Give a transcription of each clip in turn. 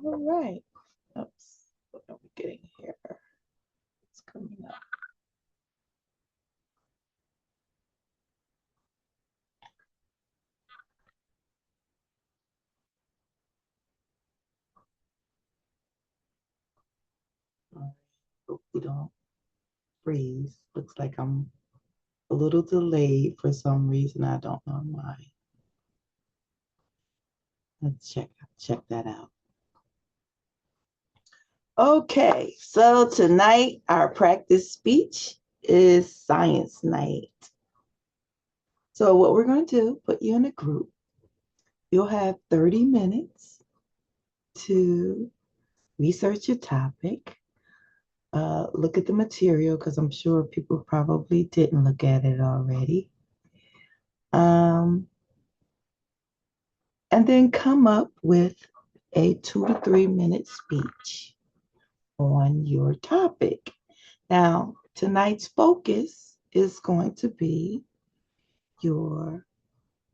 All right. Oops. What are we getting here? It's coming up. All right. Hope we don't freeze. Looks like I'm a little delayed for some reason. I don't know why. Let's check that out. Okay, so tonight our practice speech is science night. So what we're going to do, put you in a group. You'll have 30 minutes to research your topic, look at the material, because I'm sure people probably didn't look at it already. Um, and then come up with a 2 to 3 minute speech on your topic. Now, tonight's focus is going to be your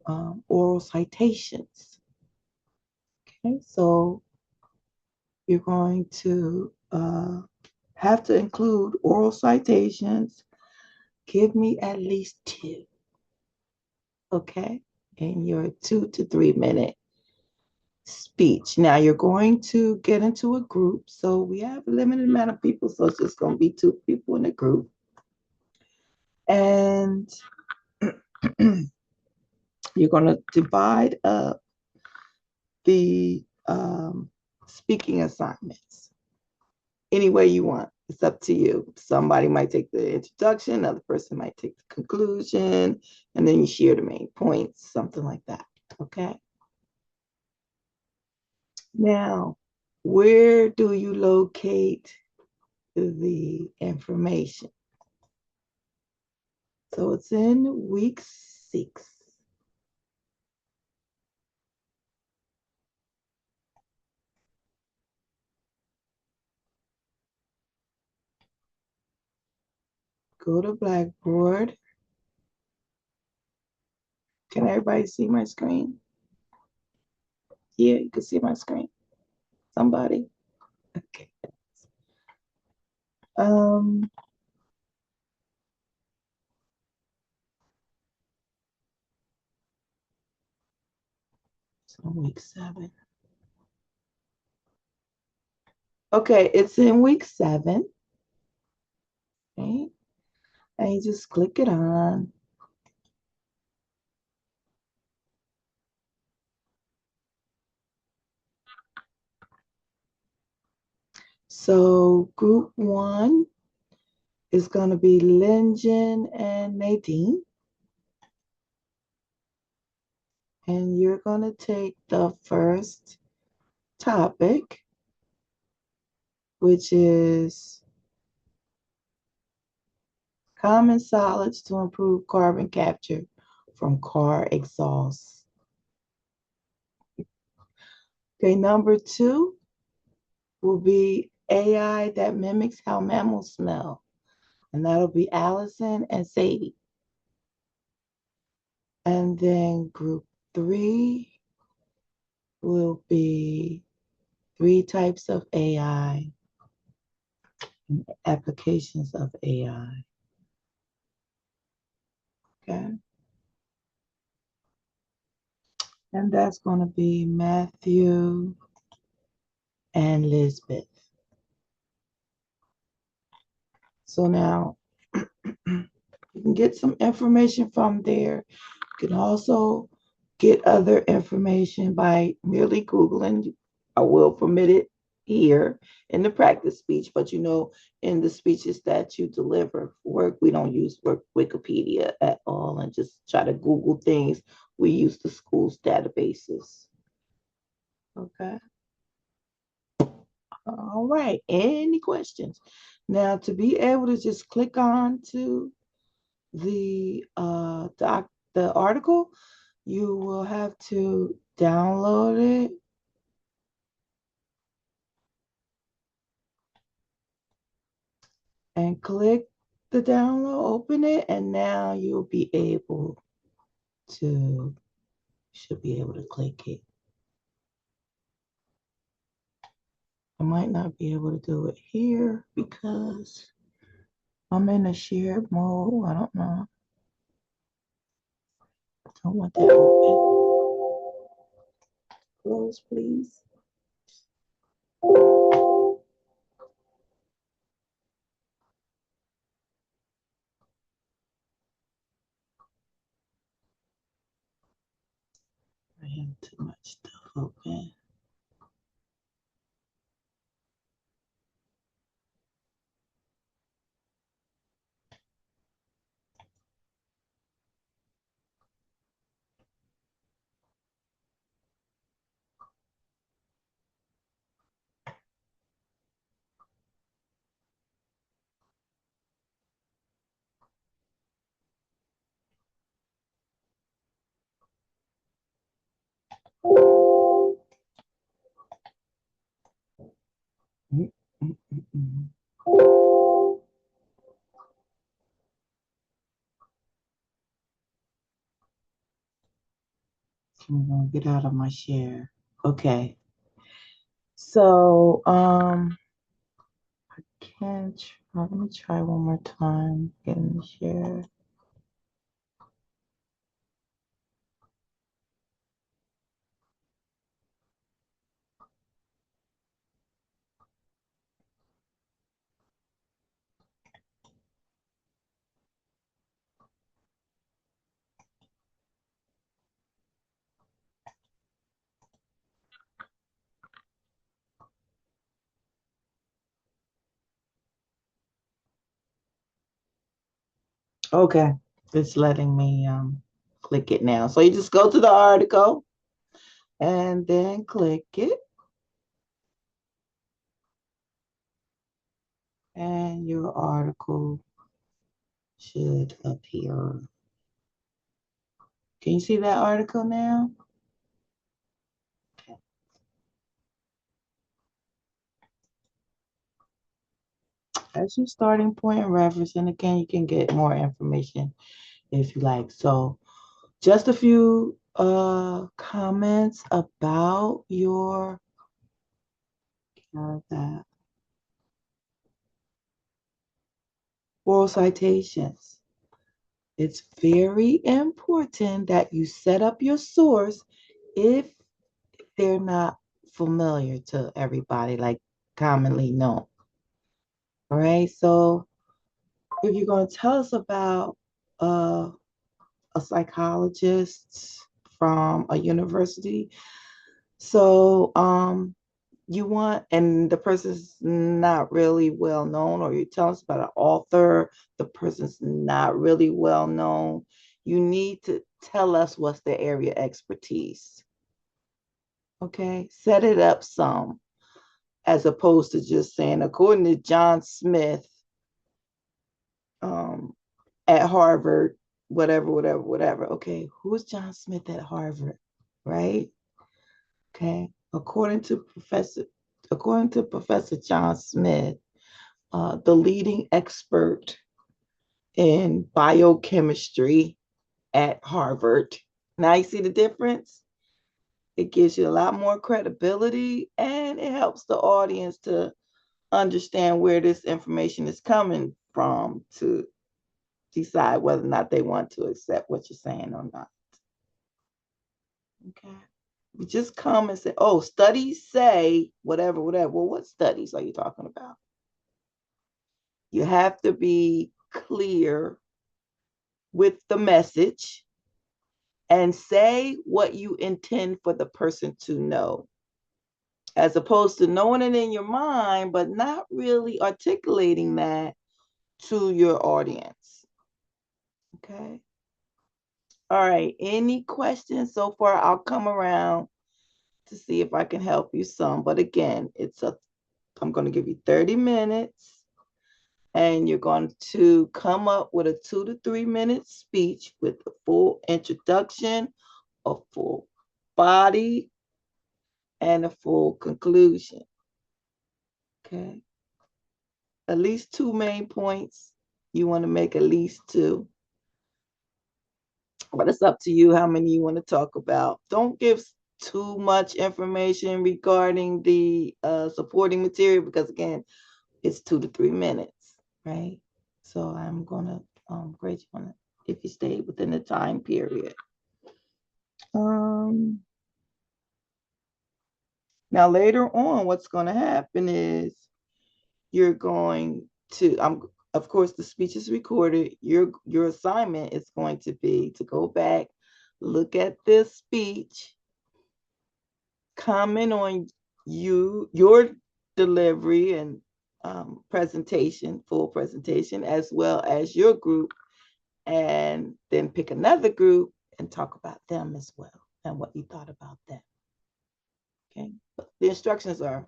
oral citations. Okay, so you're going to have to include oral citations. Give me at least two, okay, in your 2 to 3 minute speech. Now you're going to get into a group. So we have a limited amount of people, so it's just going to be 2 people in a group. And you're going to divide up the speaking assignments any way you want. It's up to you. Somebody might take the introduction, another person might take the conclusion, and then you share the main points, something like that. Okay. Now, where do you locate the information? So it's in week 6. Go to Blackboard. Can everybody see my screen? Yeah, you can see my screen. Somebody? Okay. Um, so week 7. Okay, it's in week 7. Okay. And you just click it on. So group 1 is going to be Linjin and Nadine. And you're going to take the first topic, which is common solids to improve carbon capture from car exhaust. Okay, number 2 will be AI that mimics how mammals smell. And that'll be Allison and Sadie. And then group 3 will be 3 types of AI and applications of AI. Okay. And that's going to be Matthew and Lisbeth. So now you can get some information from there. You can also get other information by merely Googling. I will permit it here in the practice speech, but in the speeches that you deliver for work, we don't use Wikipedia at all and just try to Google things. We use the school's databases. Okay. All right. Any questions? Now, to be able to just click on to the article, you will have to download it and click the download, open it, and now you'll be able to, should be able to click it. I might not be able to do it here because I'm in a shared mode. I don't know. I don't want that open. Close, please. I have too much stuff open. Mm, mm, mm, mm. I'm gonna get out of my share. Okay. So can try, let me try one more time. Get in the share. Okay. It's letting me click it now. So you just go to the article and then click it. And your article should appear. Can you see that article now? Okay. That's your starting point and reference. And again, you can get more information if you like. So just a few comments about your that oral citations. It's very important that you set up your source if they're not familiar to everybody, like commonly known. All right. So if you're going to tell us about a psychologist from a university, so you want, and the person's not really well known, or you tell us about an author, the person's not really well known, you need to tell us what's their area expertise. Okay, set it up some, as opposed to just saying, according to John Smith um, at Harvard, whatever, whatever, whatever. Okay, who's John Smith at Harvard, right? Okay, according to Professor John Smith, the leading expert in biochemistry at Harvard. Now you see the difference? It gives you a lot more credibility and it helps the audience to understand where this information is coming from to decide whether or not they want to accept what you're saying or not. Okay. You just come and say, oh, studies say whatever, whatever. Well, what studies are you talking about? You have to be clear with the message and say what you intend for the person to know, as opposed to knowing it in your mind, but not really articulating that to your audience. Okay. All right. Any questions so far? I'll come around to see if I can help you some. But again, I'm going to give you 30 minutes and you're going to come up with a 2 to 3 minute speech with a full introduction, a full body, and a full conclusion. Okay. At least two main points. You want to make at least two. But it's up to you how many you want to talk about. Don't give too much information regarding the supporting material because again, it's 2 to 3 minutes, right? So I'm gonna grade you on it if you stay within the time period. Now later on, what's gonna happen is you're going to of course the speech is recorded. Your assignment is going to be to go back, look at this speech, comment on your delivery and presentation, full presentation, as well as your group, and then pick another group and talk about them as well and what you thought about them. Okay, but the instructions are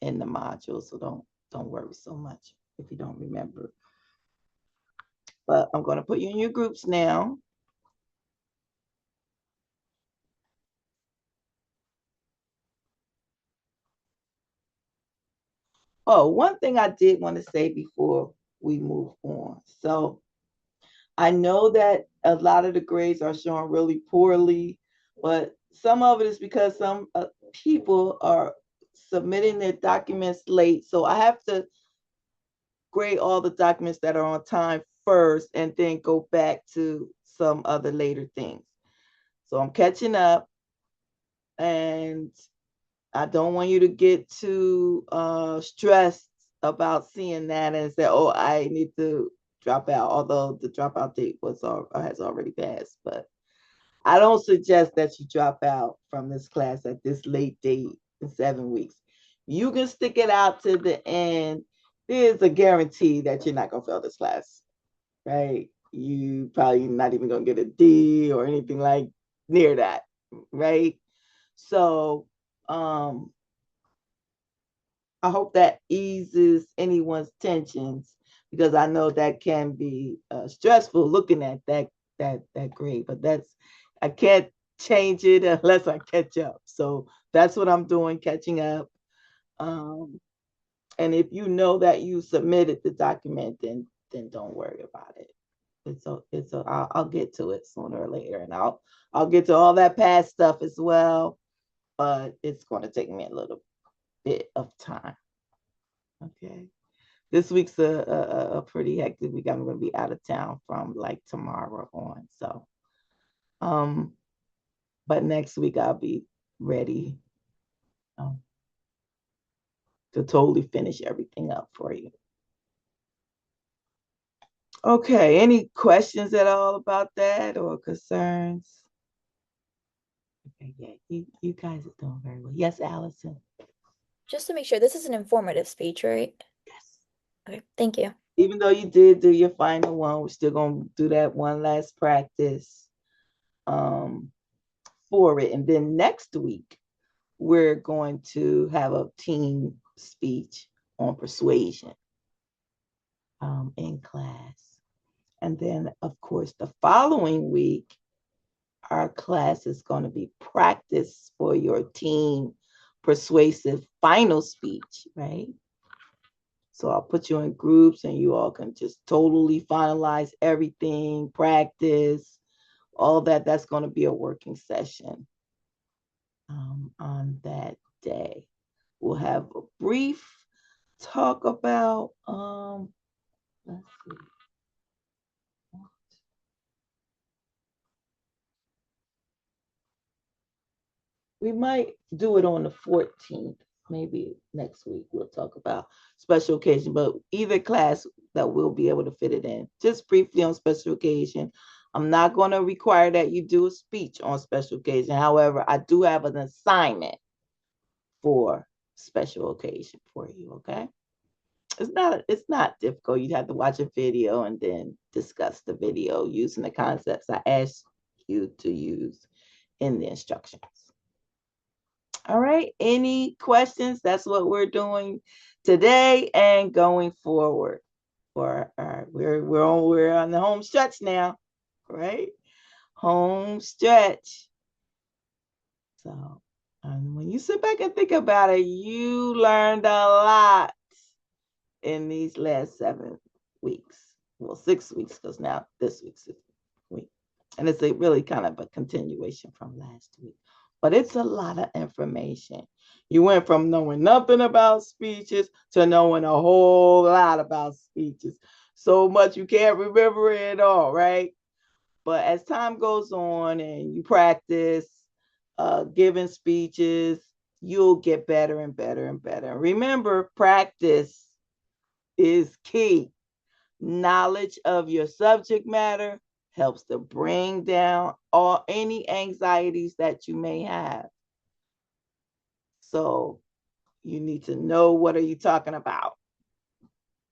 in the module, so don't worry so much if you don't remember. But I'm going to put you in your groups now. Oh, one thing I did want to say before we move on. So I know that a lot of the grades are showing really poorly, but some of it is because some people are submitting their documents late. So I have to grade all the documents that are on time first and then go back to some other later things. So I'm catching up, and I don't want you to get too stressed about seeing that and say, "Oh, I need to drop out." Although the dropout date has already passed, but I don't suggest that you drop out from this class at this late date in 7 weeks. You can stick it out to the end. There's a guarantee that you're not gonna fail this class, right? You probably not even gonna get a D or anything like near that, right? So I hope that eases anyone's tensions because I know that can be stressful looking at that grade. But I can't change it unless I catch up. So that's what I'm doing, catching up. Um, and if you know that you submitted the document, then don't worry about it. I'll get to it sooner or later, and I'll get to all that past stuff as well. But it's going to take me a little bit of time. Okay. This week's a pretty hectic week. I'm going to be out of town from like tomorrow on. So, um, but next week I'll be ready um, to totally finish everything up for you. Okay. Any questions at all about that or concerns? Okay. Yeah. You guys are doing very well. Yes, Allison. Just to make sure, this is an informative speech, right? Yes. Okay, thank you. Even though you did do your final one, we're still going to do that one last practice um, for it. And then next week, we're going to have a team speech on persuasion in class. And then, of course, the following week, our class is going to be practice for your team persuasive final speech, right? So I'll put you in groups and you all can just totally finalize everything, practice, all that. That's going to be a working session on that day. We'll have a brief talk about, let's see. We might do it on the 14th. Maybe next week we'll talk about special occasion, but either class that we'll be able to fit it in. Just briefly on special occasion. I'm not going to require that you do a speech on special occasion. However, I do have an assignment for special occasion for you, okay? It's not difficult. You have to watch a video and then discuss the video using the concepts I asked you to use in the instructions. All right. Any questions? That's what we're doing today and going forward. We're on the home stretch now, right? Home stretch. So when you sit back and think about it, you learned a lot in these last 7 weeks. Well, 6 weeks, because now this week's week. And it's really kind of a continuation from last week. but it's a lot of information. You went from knowing nothing about speeches to knowing a whole lot about speeches. So much you can't remember it all, right? But as time goes on and you practice giving speeches, you'll get better and better and better. Remember, practice is key. Knowledge of your subject matter helps to bring down all any anxieties that you may have. So you need to know what are you talking about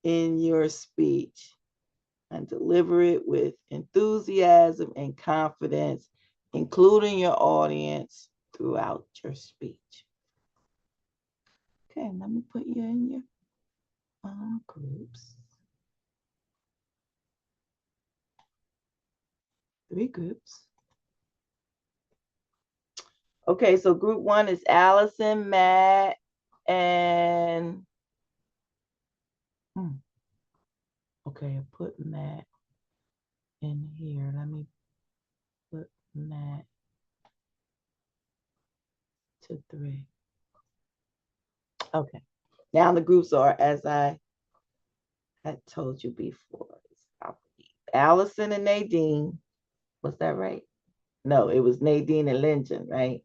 in your speech and deliver it with enthusiasm and confidence, including your audience throughout your speech. Okay, let me put you in your groups. 3 groups. Okay, so group 1 is Allison, Matt, and okay, I put Matt in here. Let me put Matt to 3. Okay. Now the groups are as I had told you before. Allison and Nadine. Was that right? No, it was Nadine and Lingen, right?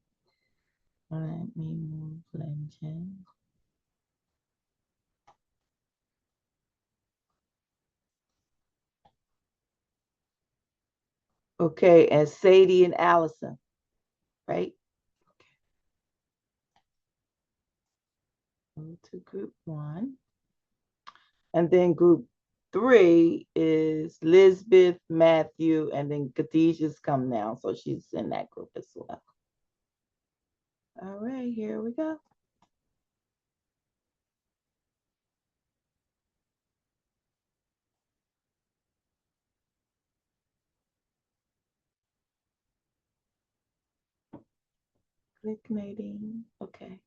Let me move Lingen. Okay, and Sadie and Allison, right? Go to group 1. And then group 3 is Lisbeth, Matthew, and then Khadijah's come now. So she's in that group as well. All right, here we go. Click Nadine. Okay.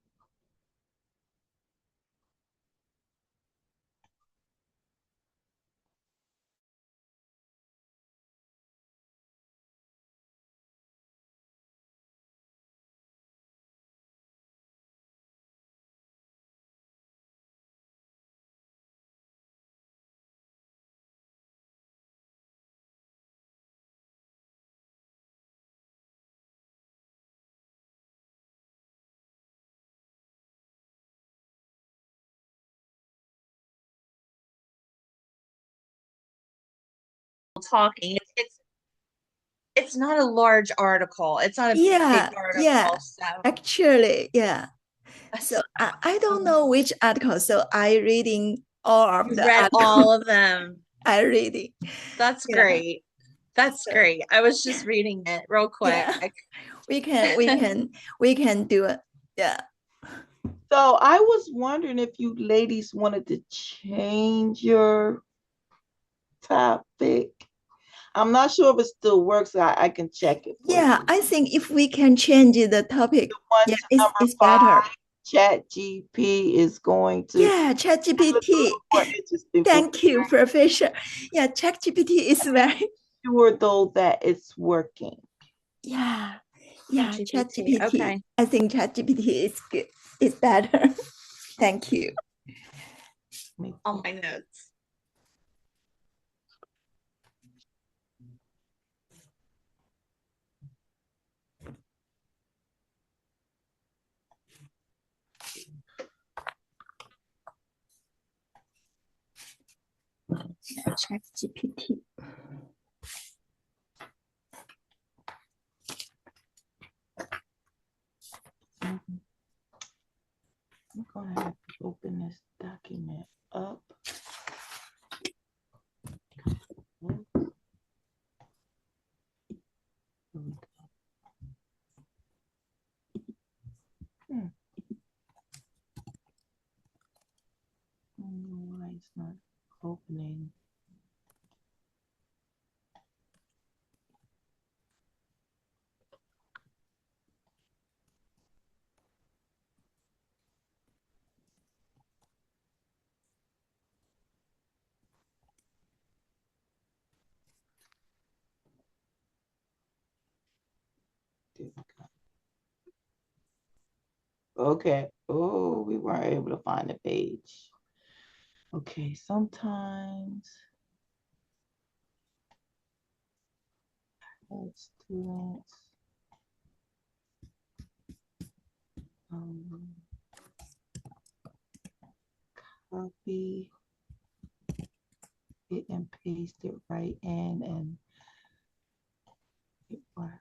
Talking. It's not a large article. It's not a big article. So actually, yeah. So I don't know which article. So I reading all of you the read article. all of them. I reading. That's great. That's great. I was just reading it real quick. Yeah. We can do it. Yeah. So I was wondering if you ladies wanted to change your topic. I'm not sure if it still works. I can check it. Yeah, I think if we can change the topic, yeah, it's better. ChatGPT is going to. Yeah, ChatGPT. Thank you, Professor. Yeah, ChatGPT is very sure though that it's working. Yeah, ChatGPT. Okay. I think ChatGPT is good. It's better. Thank you. All my notes. ChatGPT. I'm going to have to open this document up. I don't know why it's not opening. Okay. Oh, we weren't able to find the page. Okay, sometimes students copy it and paste it right in, and it worked.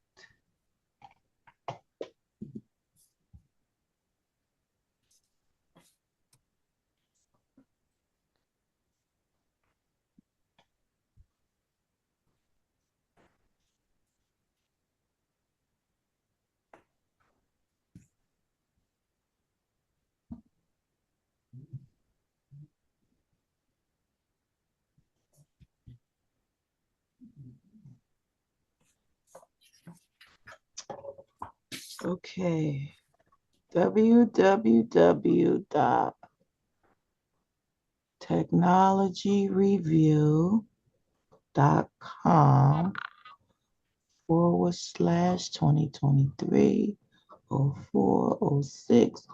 Okay, www.technologyreview.com/2023 0406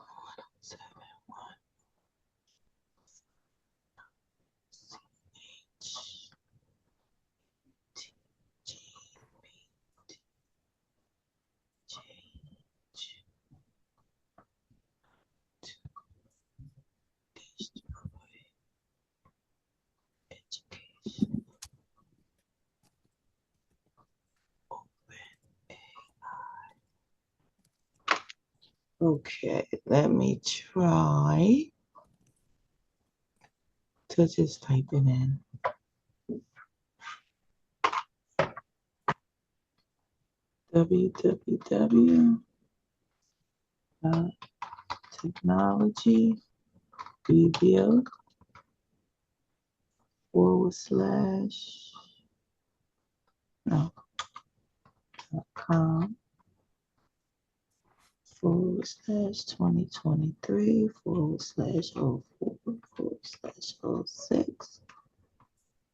Okay, let me try to just type it in. www.technologyreview forward slash no com forward slash 2023 forward slash 04 forward slash 06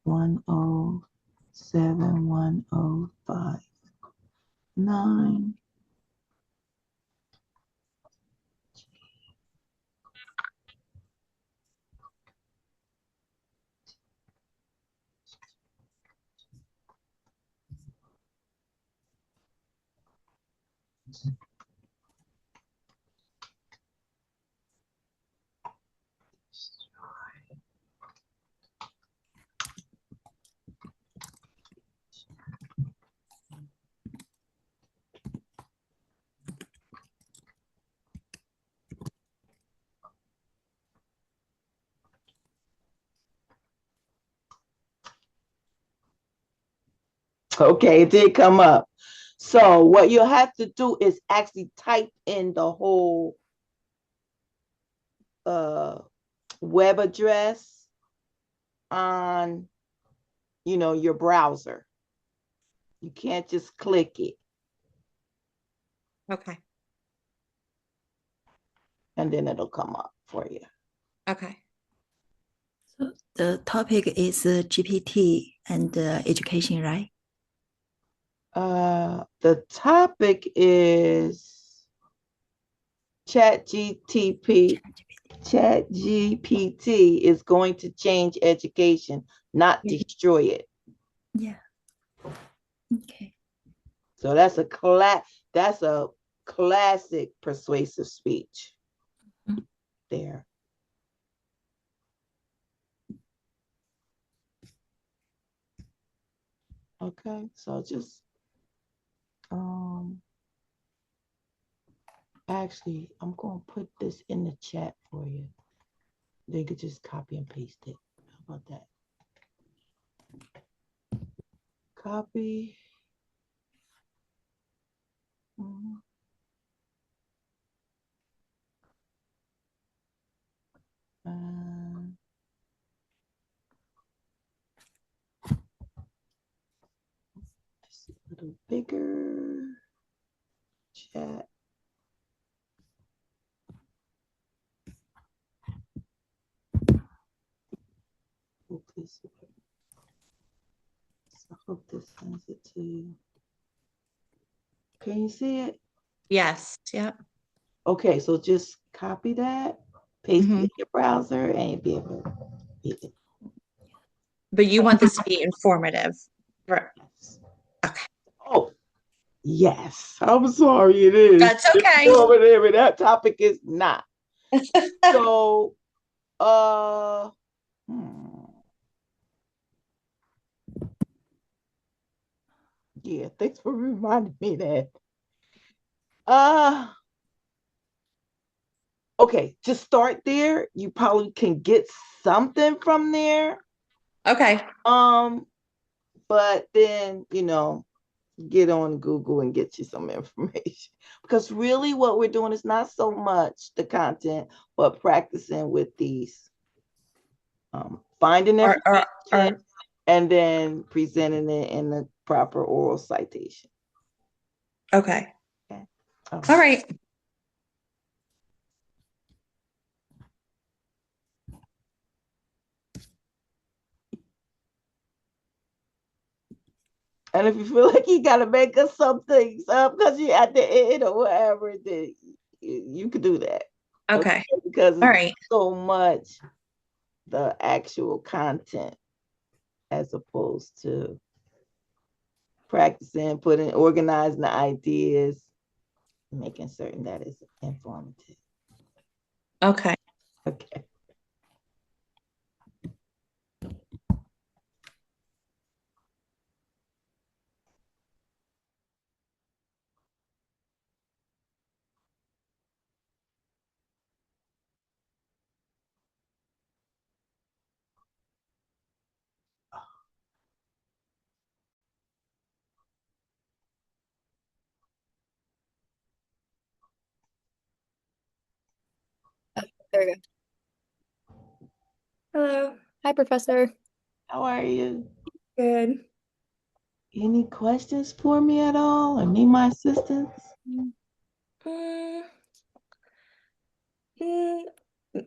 107 1059. Okay, it did come up. So what you have to do is actually type in the whole web address on, your browser. You can't just click it. Okay. And then it'll come up for you. Okay. So the topic is GPT and education, right? The topic is ChatGPT. ChatGPT is going to change education, not destroy it. Yeah. Okay. So that's a classic persuasive speech there. Okay, so just actually, I'm going to put this in the chat for you. They could just copy and paste it. How about that? Copy. Just a little bigger. Chat. I hope this sends it to you. Can you see it? Yes. Yep. Okay, so just copy that, paste it Mhm. in your browser, and you'll be able to read it. But you want this to be informative. Right. Yes. Okay. Oh, yes. I'm sorry, it is. That's okay. Informative, and that topic is not. So, yeah, thanks for reminding me that. Uh, okay, just start there. You probably can get something from there. Okay. But then, get on Google and get you some information. Because really what we're doing is not so much the content, but practicing with these, finding information and then presenting it in the proper oral citation. Okay. Okay. All right. And if you feel like you got to make us some things up because you're at the end or whatever, then you could do that. Okay. Because All it's right. so much the actual content as opposed to practicing, organizing the ideas, making certain that it's informative. Okay. Okay. There we go. Hello. Hi, Professor. How are you? Good. Any questions for me at all? Or need my assistance? Mm, mm,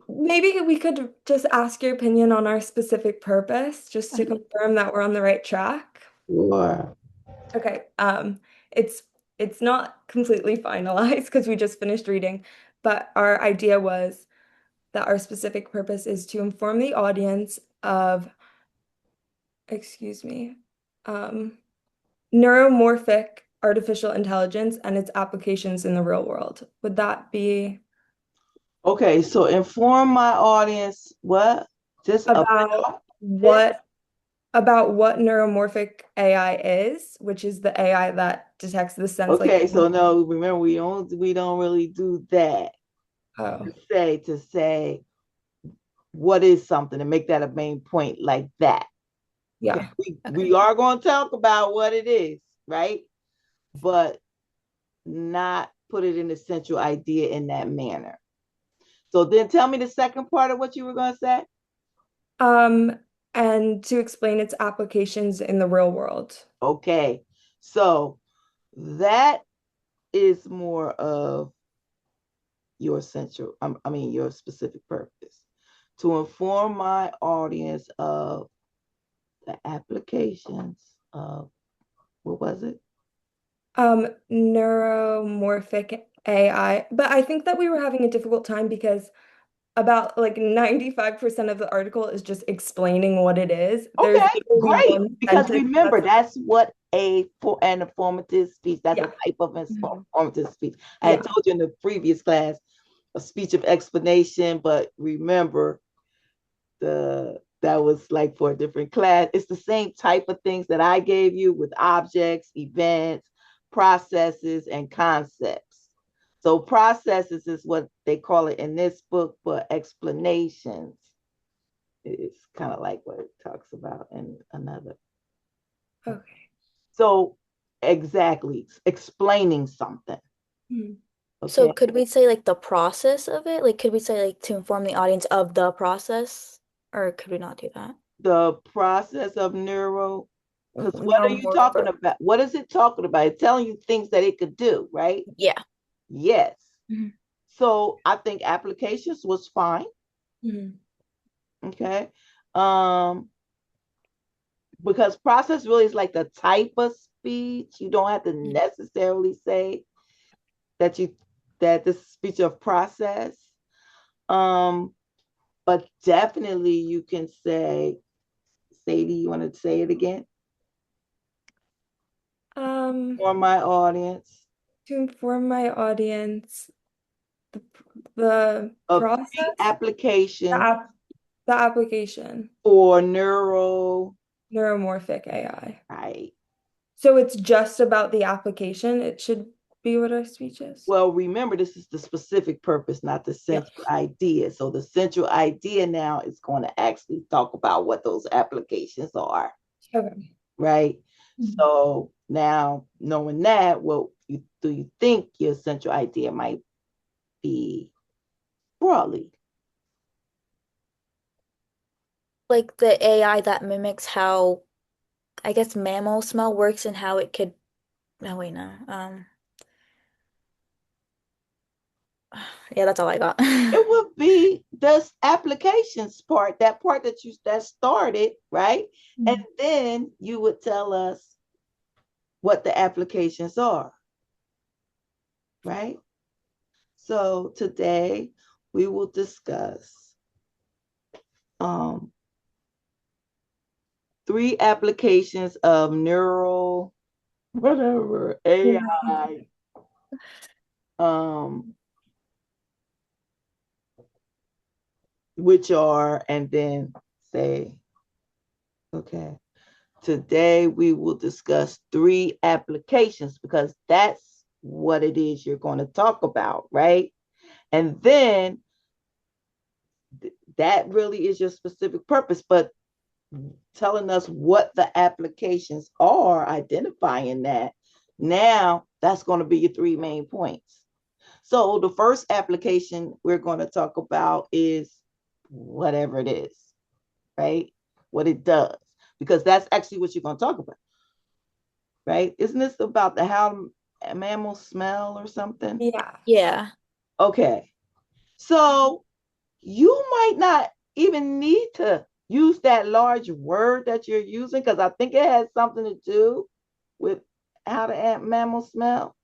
maybe we could just ask your opinion on our specific purpose, just to confirm that we're on the right track. Sure. Okay. It's it's not completely finalized because we just finished reading, but our idea was that our specific purpose is to inform the audience of, excuse me, neuromorphic artificial intelligence and its applications in the real world. Would that be Okay, so inform my audience what? Just about this? what neuromorphic AI is, which is the AI that detects the sense like Okay, so no, remember we don't really do that. oh To say what is something and make that a main point like that. Okay, yeah. we are going to talk about what it is, right? But not put it in the central idea in that manner. So then tell me the second part of what you were going to say. And to explain its applications in the real world. Okay, so that is more of your central, your specific purpose to inform my audience of the applications of, what was it? Neuromorphic AI. But I think that we were having a difficult time because about like 95% of the article is just explaining what it is. There's Okay, literally great. one Because sentence remember, that's that's what an informative speech, that's a yeah. type of Mhm. informative speech. I had Yeah. told you in the previous class, a speech of explanation, but remember, that was like for a different class. It's the same type of things that I gave you with objects, events, processes, and concepts. So processes is what they call it in this book, but explanations is kind of like what it talks about in another. Okay. So exactly, explaining something. Hmm. So Okay. could we say like the process of it? Like could we say like to inform the audience of the process? Or could we not do that? The process of neuro, because what are you talking Neuromorphic. about? What is it talking about? It's telling you things that it could do, right? Yeah. Yes. Mhm. So I think applications was fine. Mhm. Okay. Um, because process really is like the type of speech. You don't have to necessarily say that you that this is speech of process. But definitely you can say, Sadie, you want to say it again for my audience? To inform my audience, the the Of process, three the, applications app, the application, for neural, neuromorphic AI. right? So it's just about the application. It should be what our speech is. Well, remember, this is the specific purpose, not the central idea. So the central idea now is going to actually talk about what those applications are, Okay. right? So now knowing that, do you think your central idea might be broadly? Like the AI that mimics how, I guess, mammal smell works and how it could, no, wait, no. Yeah, that's all I got. It would be this applications part, that part that started, right? And then you would tell us what the applications are, right? So today we will discuss um, 3 applications of neural whatever AI, um, which are, and then say, okay, today we will discuss 3 applications because that's what it is you're going to talk about, right? And then that really is your specific purpose, but telling us what the applications are, identifying that, now that's going to be your 3 main points. So the first application we're going to talk about is whatever it is, right? What it does, because that's actually what you're going to talk about, right? Isn't this about the how mammals smell or something? Yeah. Yeah. Okay. So you might not even need to use that large word that you're using because I think it has something to do with how the mammals smell.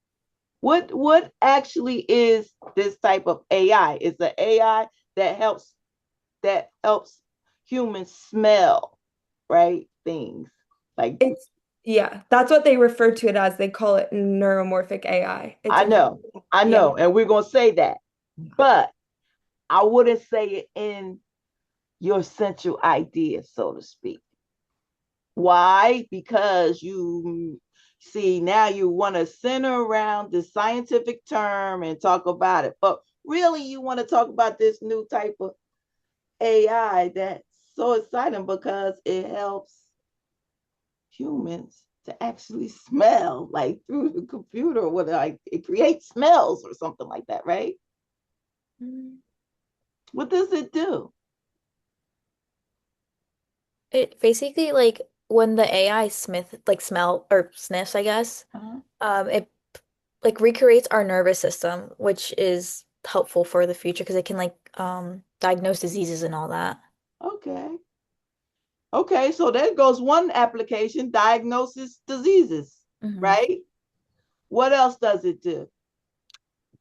What actually is this type of AI? It's an AI that helps humans smell, right? Things like It's yeah, that's what they refer to it as. They call it neuromorphic AI. It's I a know, I yeah. know, and we're gonna say that, but I wouldn't say it in your central idea, so to speak. Why? Because you see now you want to center around the scientific term and talk about it, but really you want to talk about this new type of AI that's so exciting because it helps humans to actually smell like through the computer or what like it creates smells or something like that, right? What does it do? It basically like when the AI smith like smell or sniffs, I guess, Uh-huh. it like recreates our nervous system, which is helpful for the future because it can like diagnose diseases and all that. Okay. Okay, so there goes one application, diagnosis diseases, Hmm. right? What else does it do?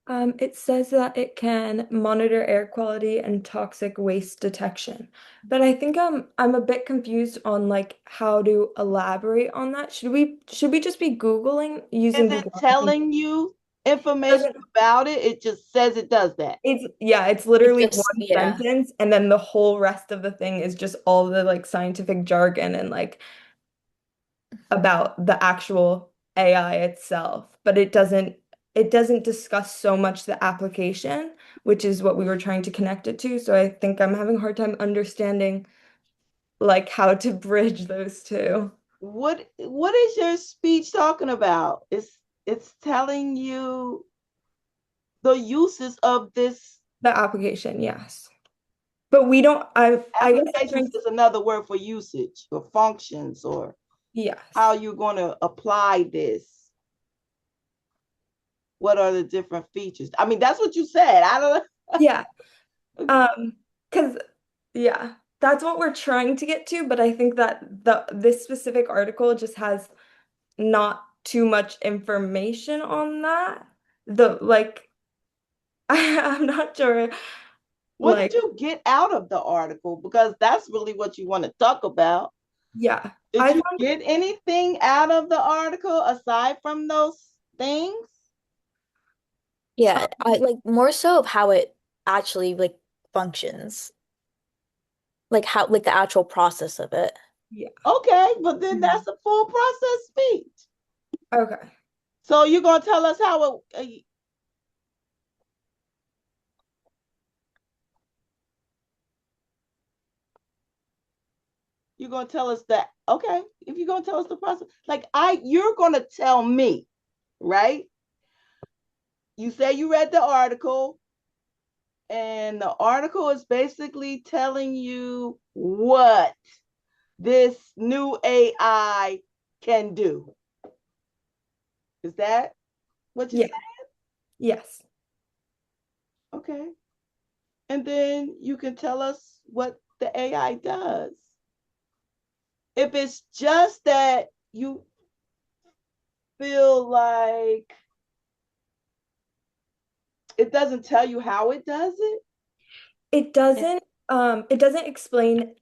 It says that it can monitor air quality and toxic waste detection. But I think I'm a bit confused on like how to elaborate on that. Should we just be Googling using Is it Google? I think telling you information doesn't about it? It just says it does that. it's It literally just, one yeah. sentence and then the whole rest of the thing is just all the like scientific jargon and like about the actual AI itself, but it doesn't discuss so much the application, which is what we were trying to connect it to. So I think I'm having a hard time understanding like how to bridge those two. What is your speech talking about? It's telling you the uses of this. The application, yes. But we don't I guess I'm Applications trying to, is another word for usage or functions or how yes. you're going to apply this. What are the different features? I mean, that's what you said. I don't Yeah. know. Um, because yeah, that's what we're trying to get to, but I think that this specific article just has not too much information on that. The like I'm not sure. What did Like, you get out of the article? Because that's really what you want to talk about. yeah, Did I you found, get anything out of the article aside from those things? Yeah, I like more so of how it actually like functions, like how like the actual process of it. yeah, Okay, but then that's a full process speech. okay. So you're gonna tell us how it. You're gonna tell us that. Okay, if you're gonna tell us the process, like you're gonna tell me, right? You say you read the article, and the article is basically telling you what this new AI can do. Is that what you Yeah, said? yes. Okay. And then you can tell us what the AI does. If it's just that you feel like it doesn't tell you how it does it. It doesn't explain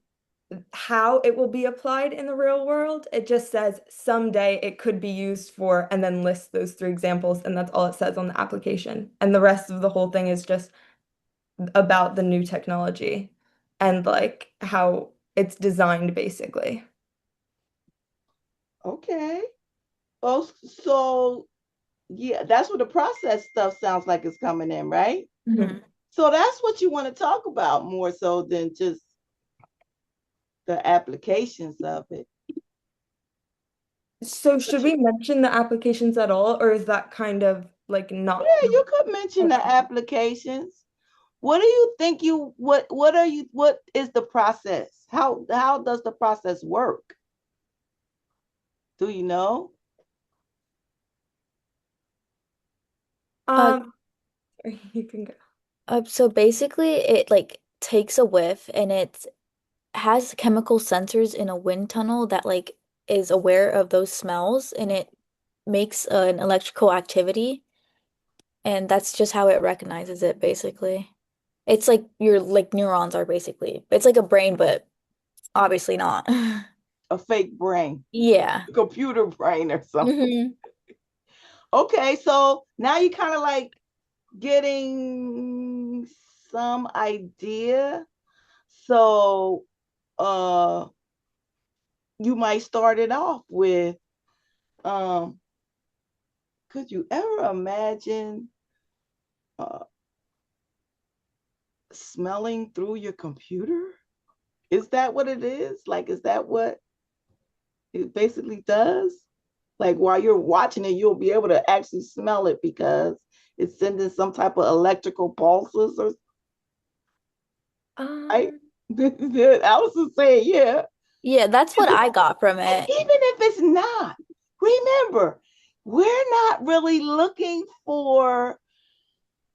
how it will be applied in the real world. It just says someday it could be used for, and then lists those three examples, and that's all it says on the application. And the rest of the whole thing is just about the new technology and like how it's designed basically. Okay. Oh, so yeah, that's what the process stuff sounds like it's coming in, right? Mhm. So that's what you want to talk about more so than just the applications of it. So should we mention the applications at all, or is that kind of like not Yeah, you could mention the okay. applications. What do you think what is the process? How does the process work? Do you know? Uh, Um, you can go. so basically it like takes a whiff and it has chemical sensors in a wind tunnel that like is aware of those smells and it makes an electrical activity and that's just how it recognizes it basically. It's like your like neurons are basically. It's like a brain, but obviously not. A fake brain, Yeah. a computer brain or something. Hmm. Okay, so now you kind of like getting some idea. So you might start it off with um could you ever imagine uh, smelling through your computer? Is that what it is? Like, is that what it basically does? Like, while you're watching it, you'll be able to actually smell it because it's sending some type of electrical pulses or I, Um, I was just saying, yeah. yeah, that's what I got from And it. even if it's not, remember, we're not really looking for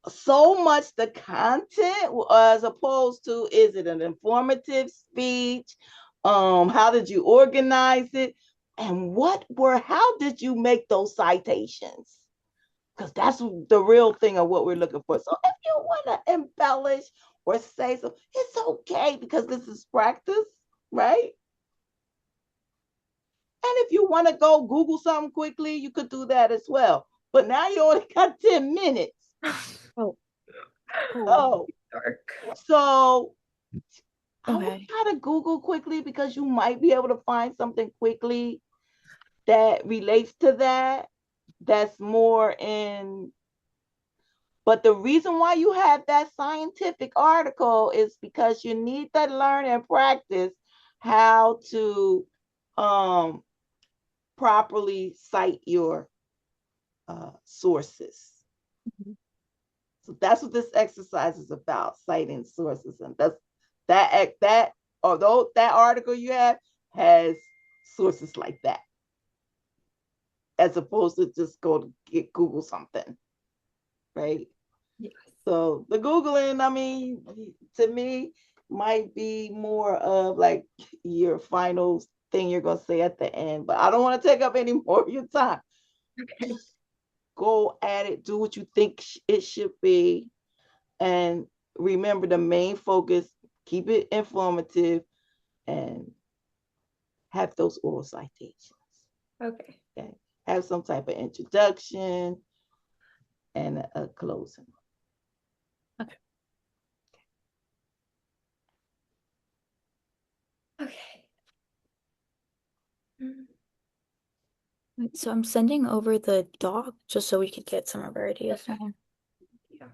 so much the content as opposed to is it an informative speech, how did you organize it, and how did you make those citations, because that's the real thing of what we're looking for. So if you want to embellish or say so, it's okay because this is practice, right? And if you want to go Google something quickly, you could do that as well, but now you only got 10 minutes. Oh, oh, Oh, Dark. so I would okay. try to Google quickly because you might be able to find something quickly that relates to that. That's more in, but the reason why you have that scientific article is because you need to learn and practice how to um, properly cite your sources. So that's what this exercise is about, citing sources. And that although that article you have has sources like that, as opposed to just go to Google something, right? Yes. So the Googling, I mean, to me, might be more of like your final thing you're gonna say at the end. But I don't want to take up any more of your time. Okay. Just go at it, do what you think it should be. And remember the main focus, keep it informative and have those oral citations. Okay. Have some type of introduction and a closing. Okay. So I'm sending over the doc just so we could get some of our ideas down. Yeah.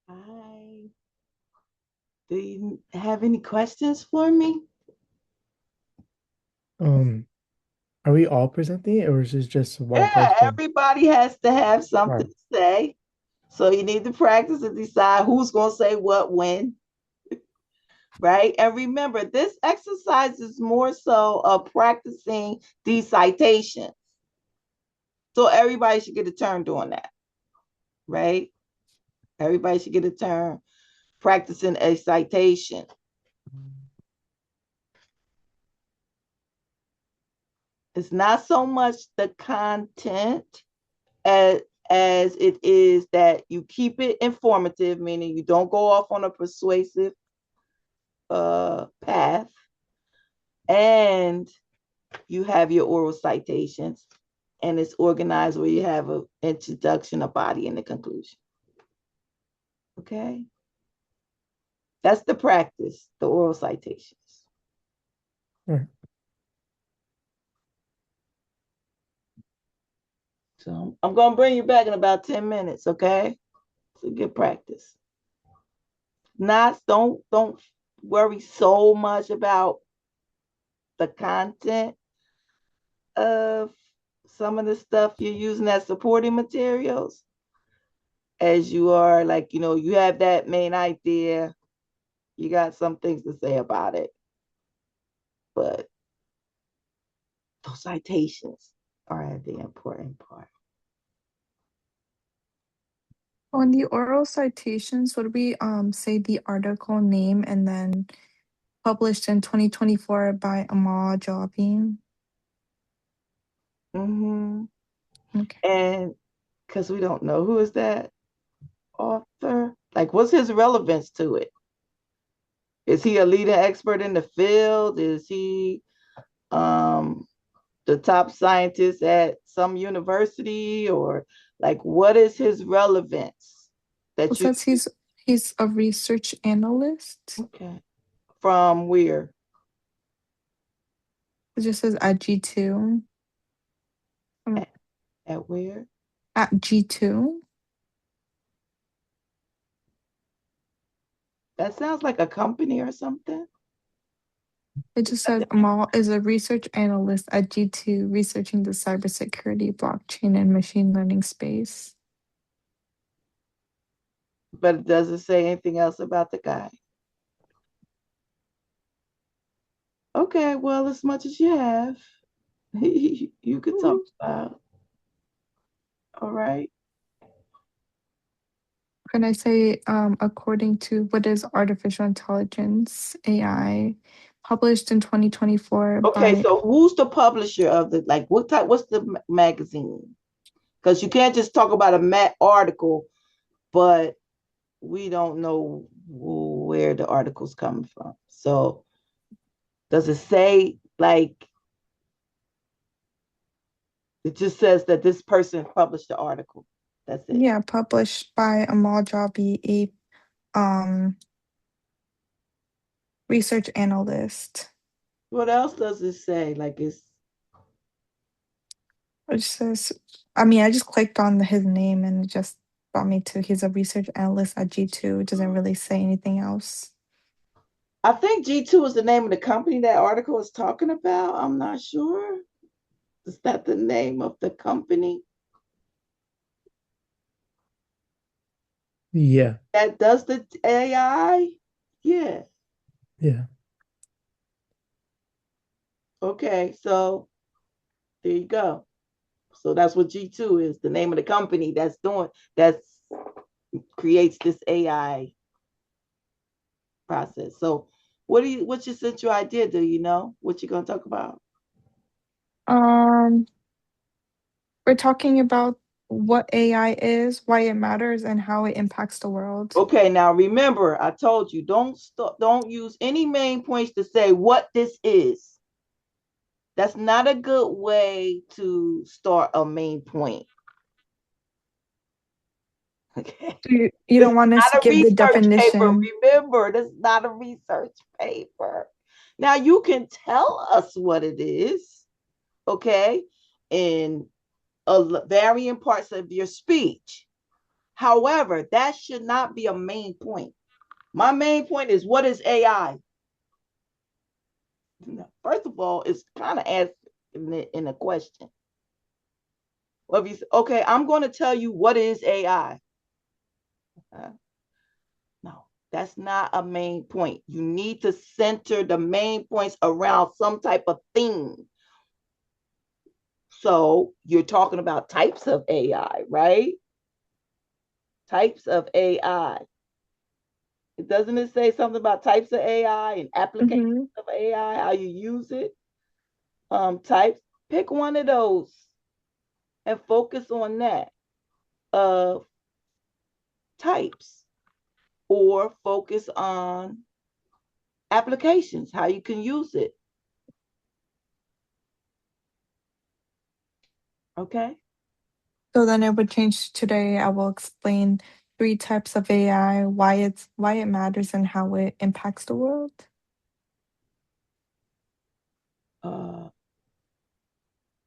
Hi. Do you have any questions for me? Are we all presenting it, or is this just one Yeah, person? everybody has to have something Right. to say. So you need to practice and decide who's going to say what when. Right? And remember, this exercise is more so of practicing these citations. So everybody should get a turn doing that. Right? Everybody should get a turn practicing a citation. It's not so much the content as it is that you keep it informative, meaning you don't go off on a persuasive path, and you have your oral citations, and it's organized where you have an introduction, a body, and a conclusion. Okay? That's the practice, the oral citations. Right. So I'm going to bring you back in about 10 minutes, okay? So get practice. Don't worry so much about the content of some of the stuff you're using as supporting materials as you are like, you have that main idea, you got some things to say about it, but those citations are the important part. On the oral citations, would we say the article name and then published in 2024 by Amal Jobin? Mm-hmm. Okay. And because we don't know who is that author, like what's his relevance to it? Is he a leading expert in the field? Is he the top scientist at some university, or like what is his relevance It that you says he's a research analyst. okay from where? It just says at G2. At where? At G2. That sounds like a company or something. It just says Amal is a research analyst at G2 researching the cybersecurity, blockchain, and machine learning space. But it doesn't say anything else about the guy. Okay, well, as much as you have, you could talk about. All right. Can I say, according to what is artificial intelligence, AI, published in 2024 Okay, by, so who's the publisher of the, like, what type, what's the magazine? Because you can't just talk about a article, but we don't know where the article's coming from. So does it say, like, it just says that this person published the article? That's it. yeah, published by Amal Jabi, a research analyst. What else does it say? Like, it's It says, I mean, I just clicked on his name and it just brought me to he's a research analyst at G2. It doesn't really say anything else. I think G2 is the name of the company that article is talking about. I'm not sure. Is that the name of the company Yeah. that does the AI? Yeah. Yeah. Okay, so there you go. So that's what G2 is, the name of the company that's creates this AI process. So What's your central idea? Do you know what you're gonna talk about? Um, we're talking about what AI is, why it matters, and how it impacts the world. Okay, now remember, I told you don't use any main points to say what this is. That's not a good way to start a main point. Okay. You This don't is want us to not a give the research paper. definition. Remember, this is not a research paper. Now you can tell us what it is, okay, in varying parts of your speech. However, that should not be a main point. My main point is, what is AI? First of all, it's kind of asked in a question. Well, if you say, okay, I'm going to tell you what is AI. No, that's not a main point. You need to center the main points around some type of thing. So you're talking about types of AI, right? Types of AI. Doesn't it say something about types of AI and applications of AI, how you use it? Types. Pick one of those and focus on that. Types, or focus on applications, how you can use it. Okay. So then it would change today. I will explain 3 types of AI, why it matters, and how it impacts the world.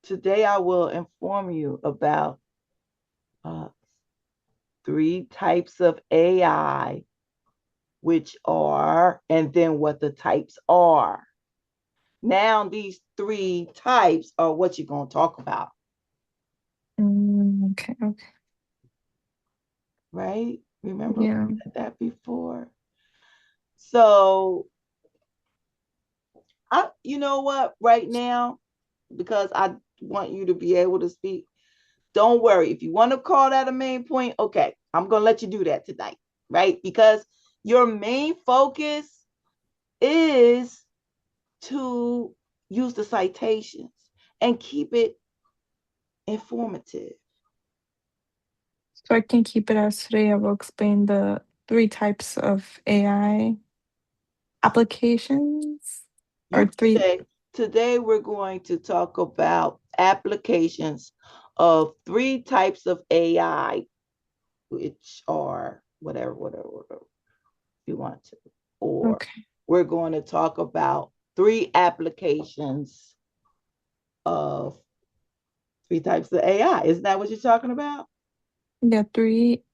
Today I will inform you about 3 types of AI, which are, and then what the types are. Now, these 3 types are what you're going to talk about. Okay. Right? Remember Yeah. we said that before? So, you know what? Right now, because I want you to be able to speak, don't worry. If you want to call that a main point, okay, I'm going to let you do that tonight, right? Because your main focus is to use the citations and keep it informative. So I can keep it as today. I will explain the 3 types of AI applications, You or can three. say, today we're going to talk about applications of 3 types of AI, which are whatever you want to. Or Okay. we're going to talk about 3 applications of 3 types of AI. Isn't that what you're talking about? Yeah, three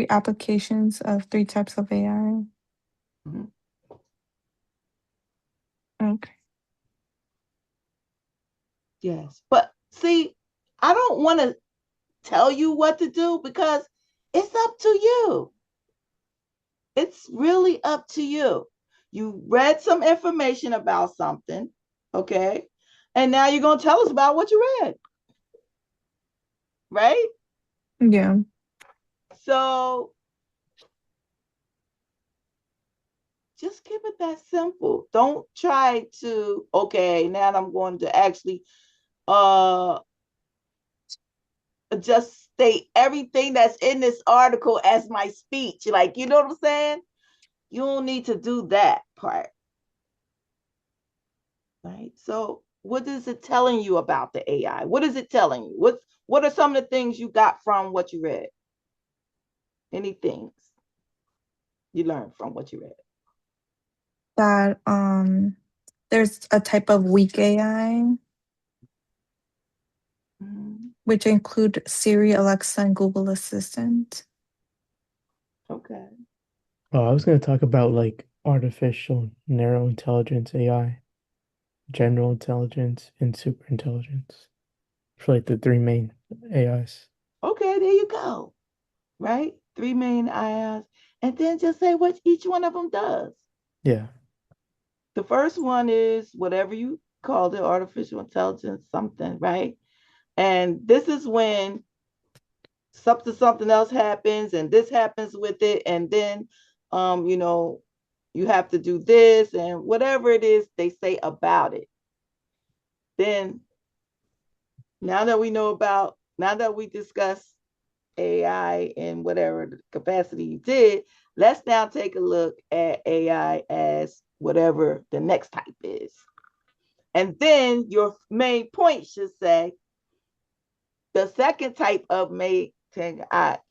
applications of 3 types of AI. Mm-hmm. Okay. Yes. But see, I don't want to tell you what to do because it's up to you. It's really up to you. You read some information about something, okay? And now you're going to tell us about what you read, right? Yeah. So just keep it that simple. Don't try to, okay, now I'm going to actually uh just state everything that's in this article as my speech. Like, you know what I'm saying? You don't need to do that part. Right? So what is it telling you about the AI? What is it telling you? What are some of the things you got from what you read? Any things you learned from what you read? That there's a type of weak AI, which include Siri, Alexa, and Google Assistant. Okay. Oh, I was going to talk about like artificial narrow intelligence AI, general intelligence, and super intelligence. For like the 3 main AIs. Okay, there you go. Right? 3 main IOs. And then just say what each one of them does. Yeah. The first one is whatever you called it, artificial intelligence, something, right? And this is when something else happens and this happens with it, and then you know, you have to do this and whatever it is they say about it. Then now that we discussed AI in whatever capacity you did, let's now take a look at AI as whatever the next type is. And then your main point should say the second type of main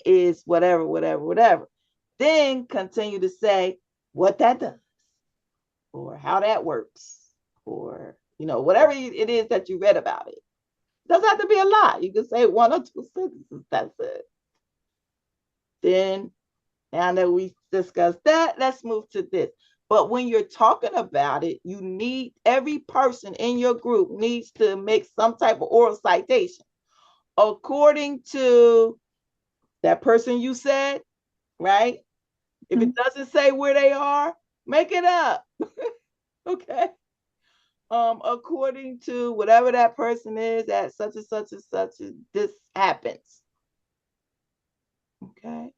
is whatever, whatever, whatever. Then continue to say what that does or how that works or, whatever it is that you read about it. It doesn't have to be a lot. You can say one or two sentences. That's it. Then, now that we discussed that, let's move to this. But when you're talking about it, every person in your group needs to make some type of oral citation according to that person you said, right? If it doesn't say where they are, make it up. Okay. According to whatever that person is at such and such and such, this happens. Okay.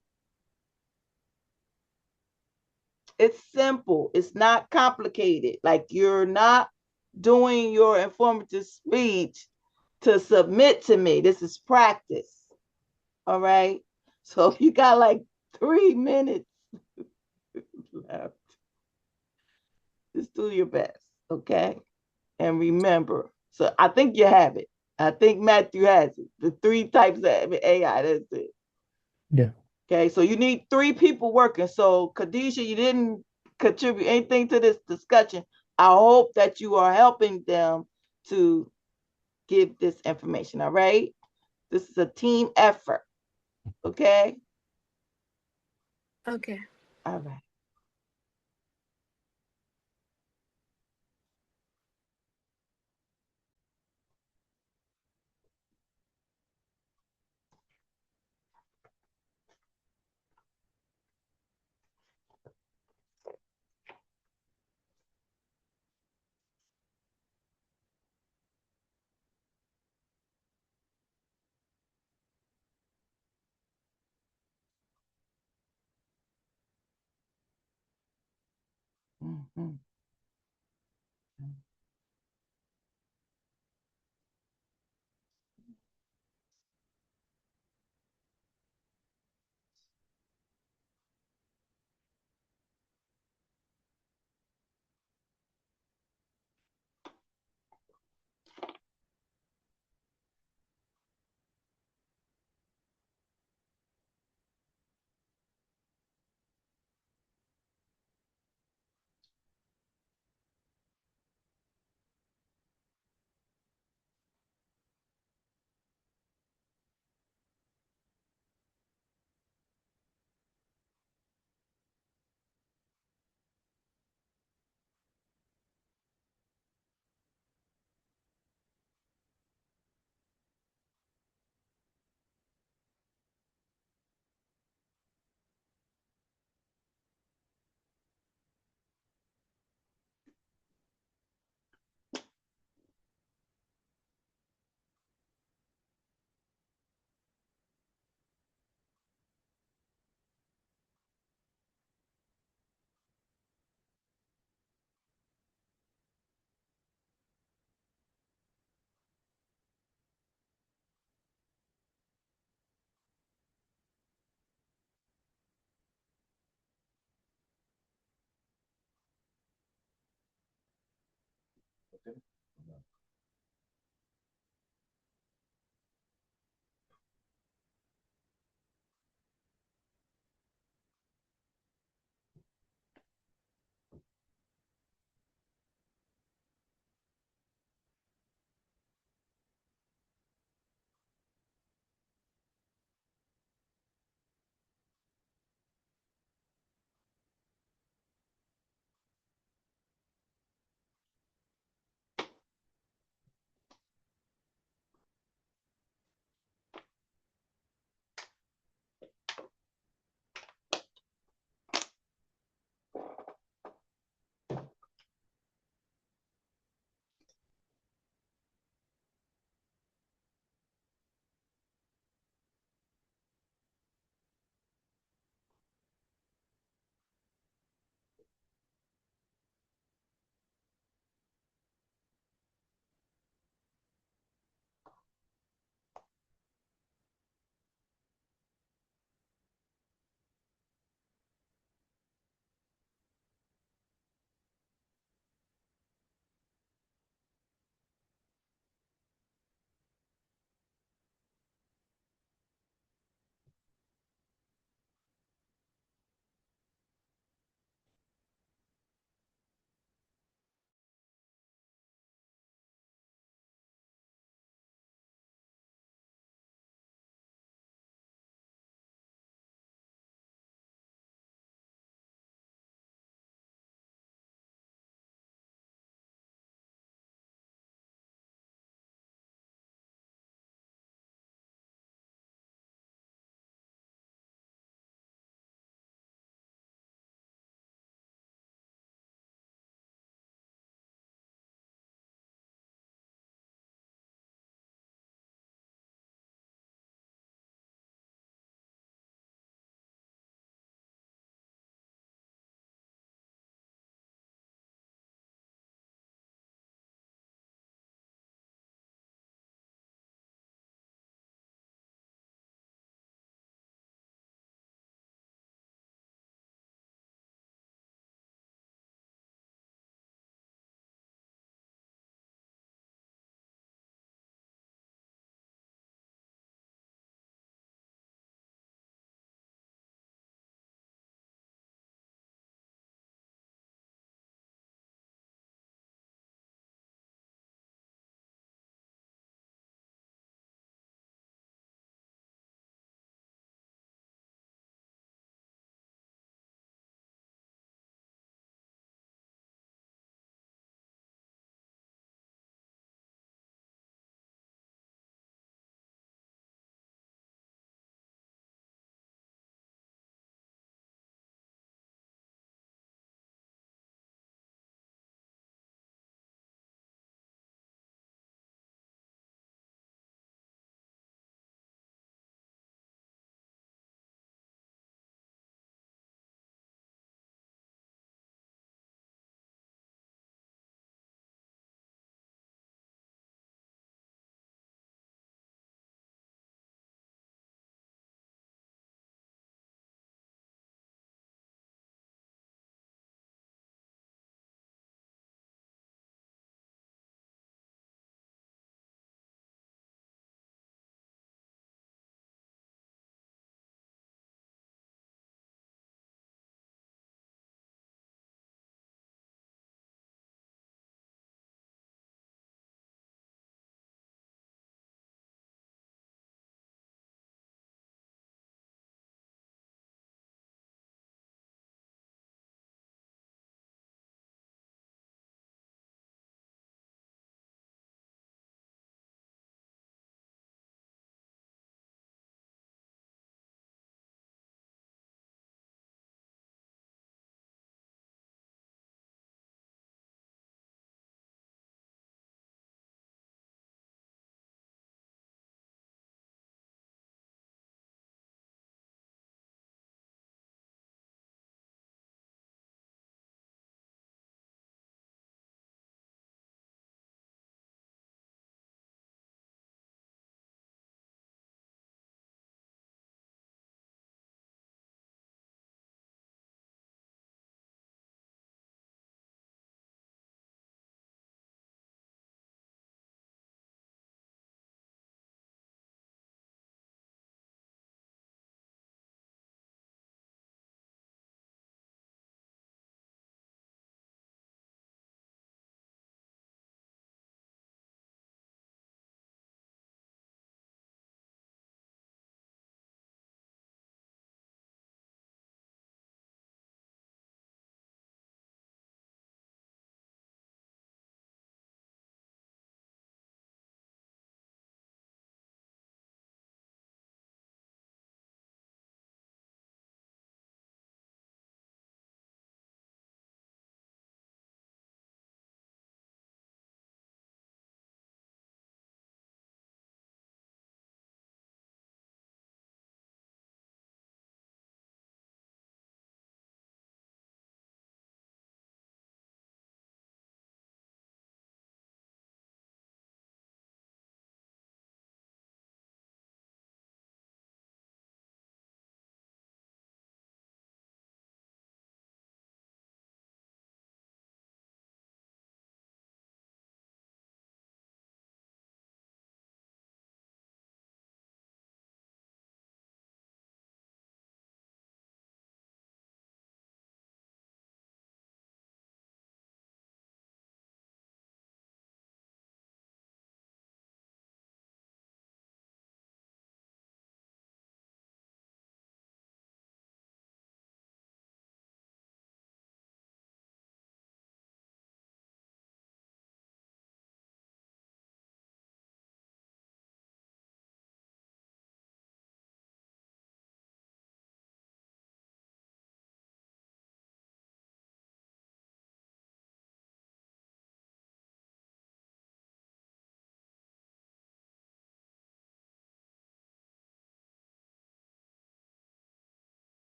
It's simple. It's not complicated. Like, you're not doing your informative speech to submit to me. This is practice. All right. So if you got like 3 minutes left, just do your best. Okay. And remember, so I think you have it. I think Matthew has it. The 3 types of AI. That's it. Yeah. Okay. So you need 3 people working. So Khadijah, you didn't contribute anything to this discussion. I hope that you are helping them to give this information. All right. This is a team effort. Okay. Okay. All right. Mm-hmm.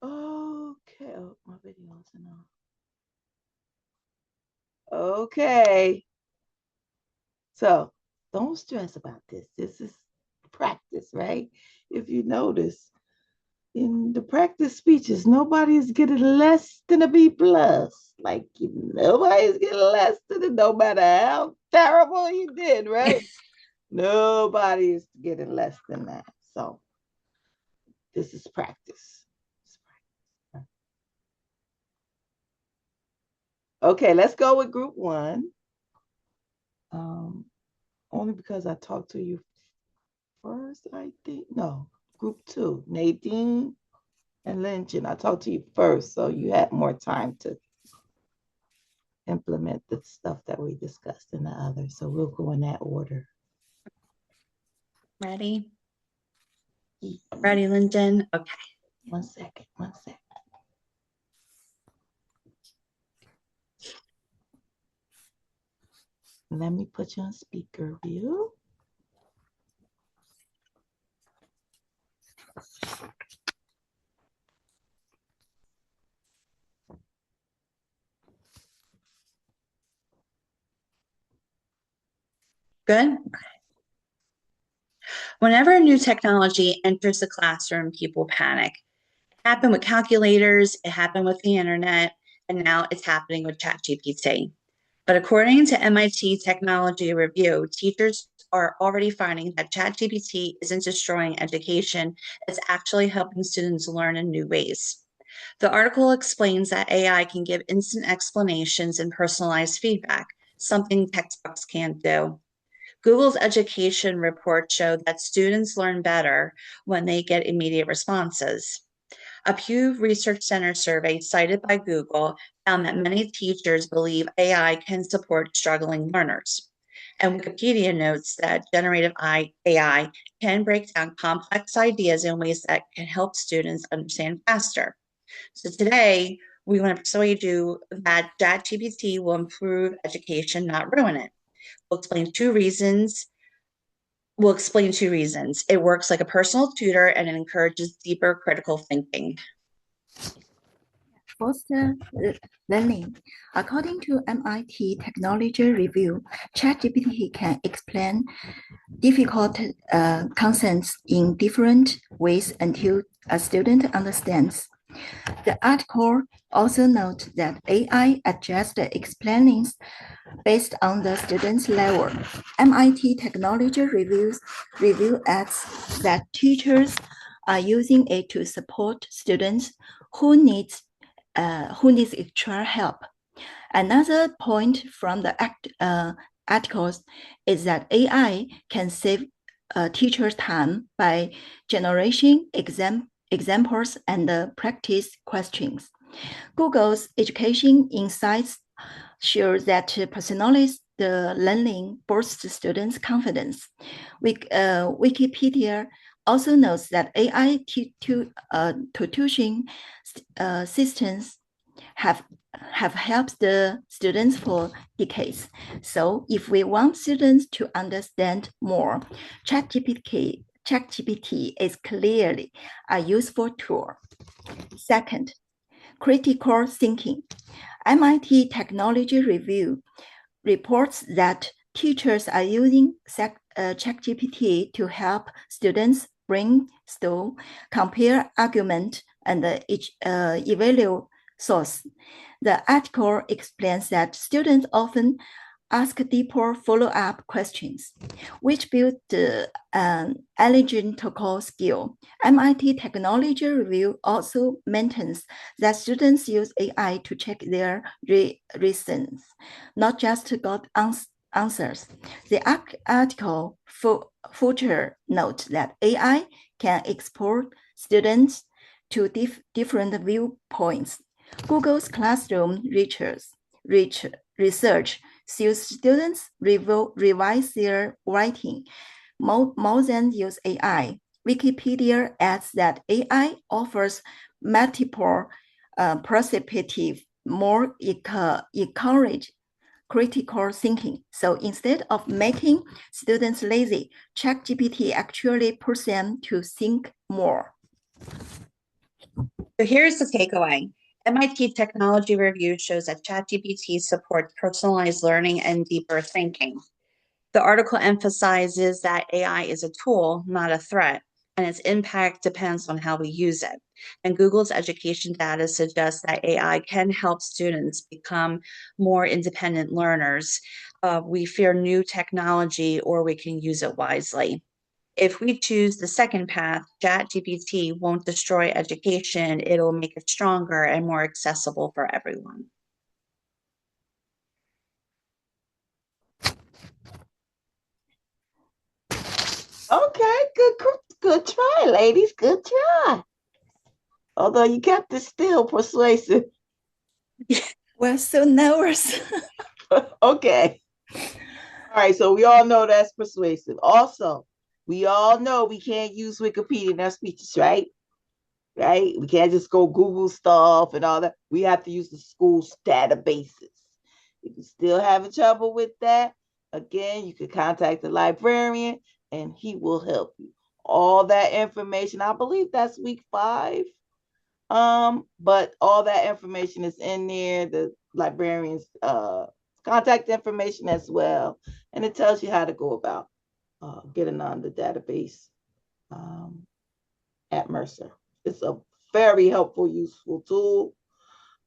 Okay. Oh, my video's on. Okay. So don't stress about this. This is practice, right? If you notice, in the practice speeches, nobody is getting less than a B plus. Like nobody's getting less than it, no matter how terrible you did, right? Nobody is getting less than that. So this is practice. Okay, let's go with group one. Only because I talked to you first, I think. No, group two, Nadine and Lynch, and I talked to you first, so you had more time to implement the stuff that we discussed in the other. So we'll go in that order. Ready? Ready, Lyndon? Okay. One second. Let me put you on speaker view. Good. Whenever a new technology enters the classroom, people panic. It happened with calculators, it happened with the internet, and now it's happening with ChatGPT. But according to MIT Technology Review, teachers are already finding that ChatGPT isn't destroying education, it's actually helping students learn in new ways. The article explains that AI can give instant explanations and personalized feedback, something textbooks can't do. Google's education reports show that students learn better when they get immediate responses. A Pew Research Center survey cited by Google found that many teachers believe AI can support struggling learners. And Wikipedia notes that generative AI can break down complex ideas in ways that can help students understand faster. So today, we want to persuade you that ChatGPT will improve education, not ruin it. We'll explain two reasons. It works like a personal tutor and it encourages deeper critical thinking. Foster learning. According to MIT Technology Review, ChatGPT can explain difficult concepts in different ways until a student understands. The article also notes that AI adjusts the explainings based on the student's level. MIT Technology Review adds that teachers are using it to support students who needs extra help. Another point from the articles is that AI can save teachers time by generating examples and practice questions. Google's education insights show that personalized learning boosts students' confidence. Wikipedia also notes that AI tutoring systems have helped the students for decades. So if we want students to understand more, ChatGPT is clearly a useful tool. Second, critical thinking. MIT Technology Review reports that teachers are using ChatGPT to help students brainstorm, compare arguments, and evaluate source. The article explains that students often ask deeper follow-up questions, which build an analytical skill. MIT Technology Review also maintains that students use AI to check their reasons, not just got answers. The article further notes that AI can export students to different viewpoints. Google's classroom research shows students revise their writing more than use AI. Wikipedia adds that AI offers multiple perspectives, more encourage critical thinking. So instead of making students lazy, ChatGPT actually pushes them to think more. So here's the takeaway. MIT Technology Review shows that ChatGPT supports personalized learning and deeper thinking. The article emphasizes that AI is a tool, not a threat, and its impact depends on how we use it. And Google's education data suggests that AI can help students become more independent learners. We fear new technology, or we can use it wisely. If we choose the second path, ChatGPT won't destroy education, it'll make it stronger and more accessible for everyone. Okay, good try, ladies. Good try. Although you kept it still persuasive. We're so nervous. Okay. All right, so we all know that's persuasive. Also, we all know we can't use Wikipedia in our speeches, right? Right? We can't just go Google stuff and all that. We have to use the school's databases. If you're still having trouble with that, again, you can contact the librarian and he will help you. All that information, I believe that's week 5. But all that information is in there, the librarian's contact information as well, and it tells you how to go about getting on the database at Mercer. It's a very helpful, useful tool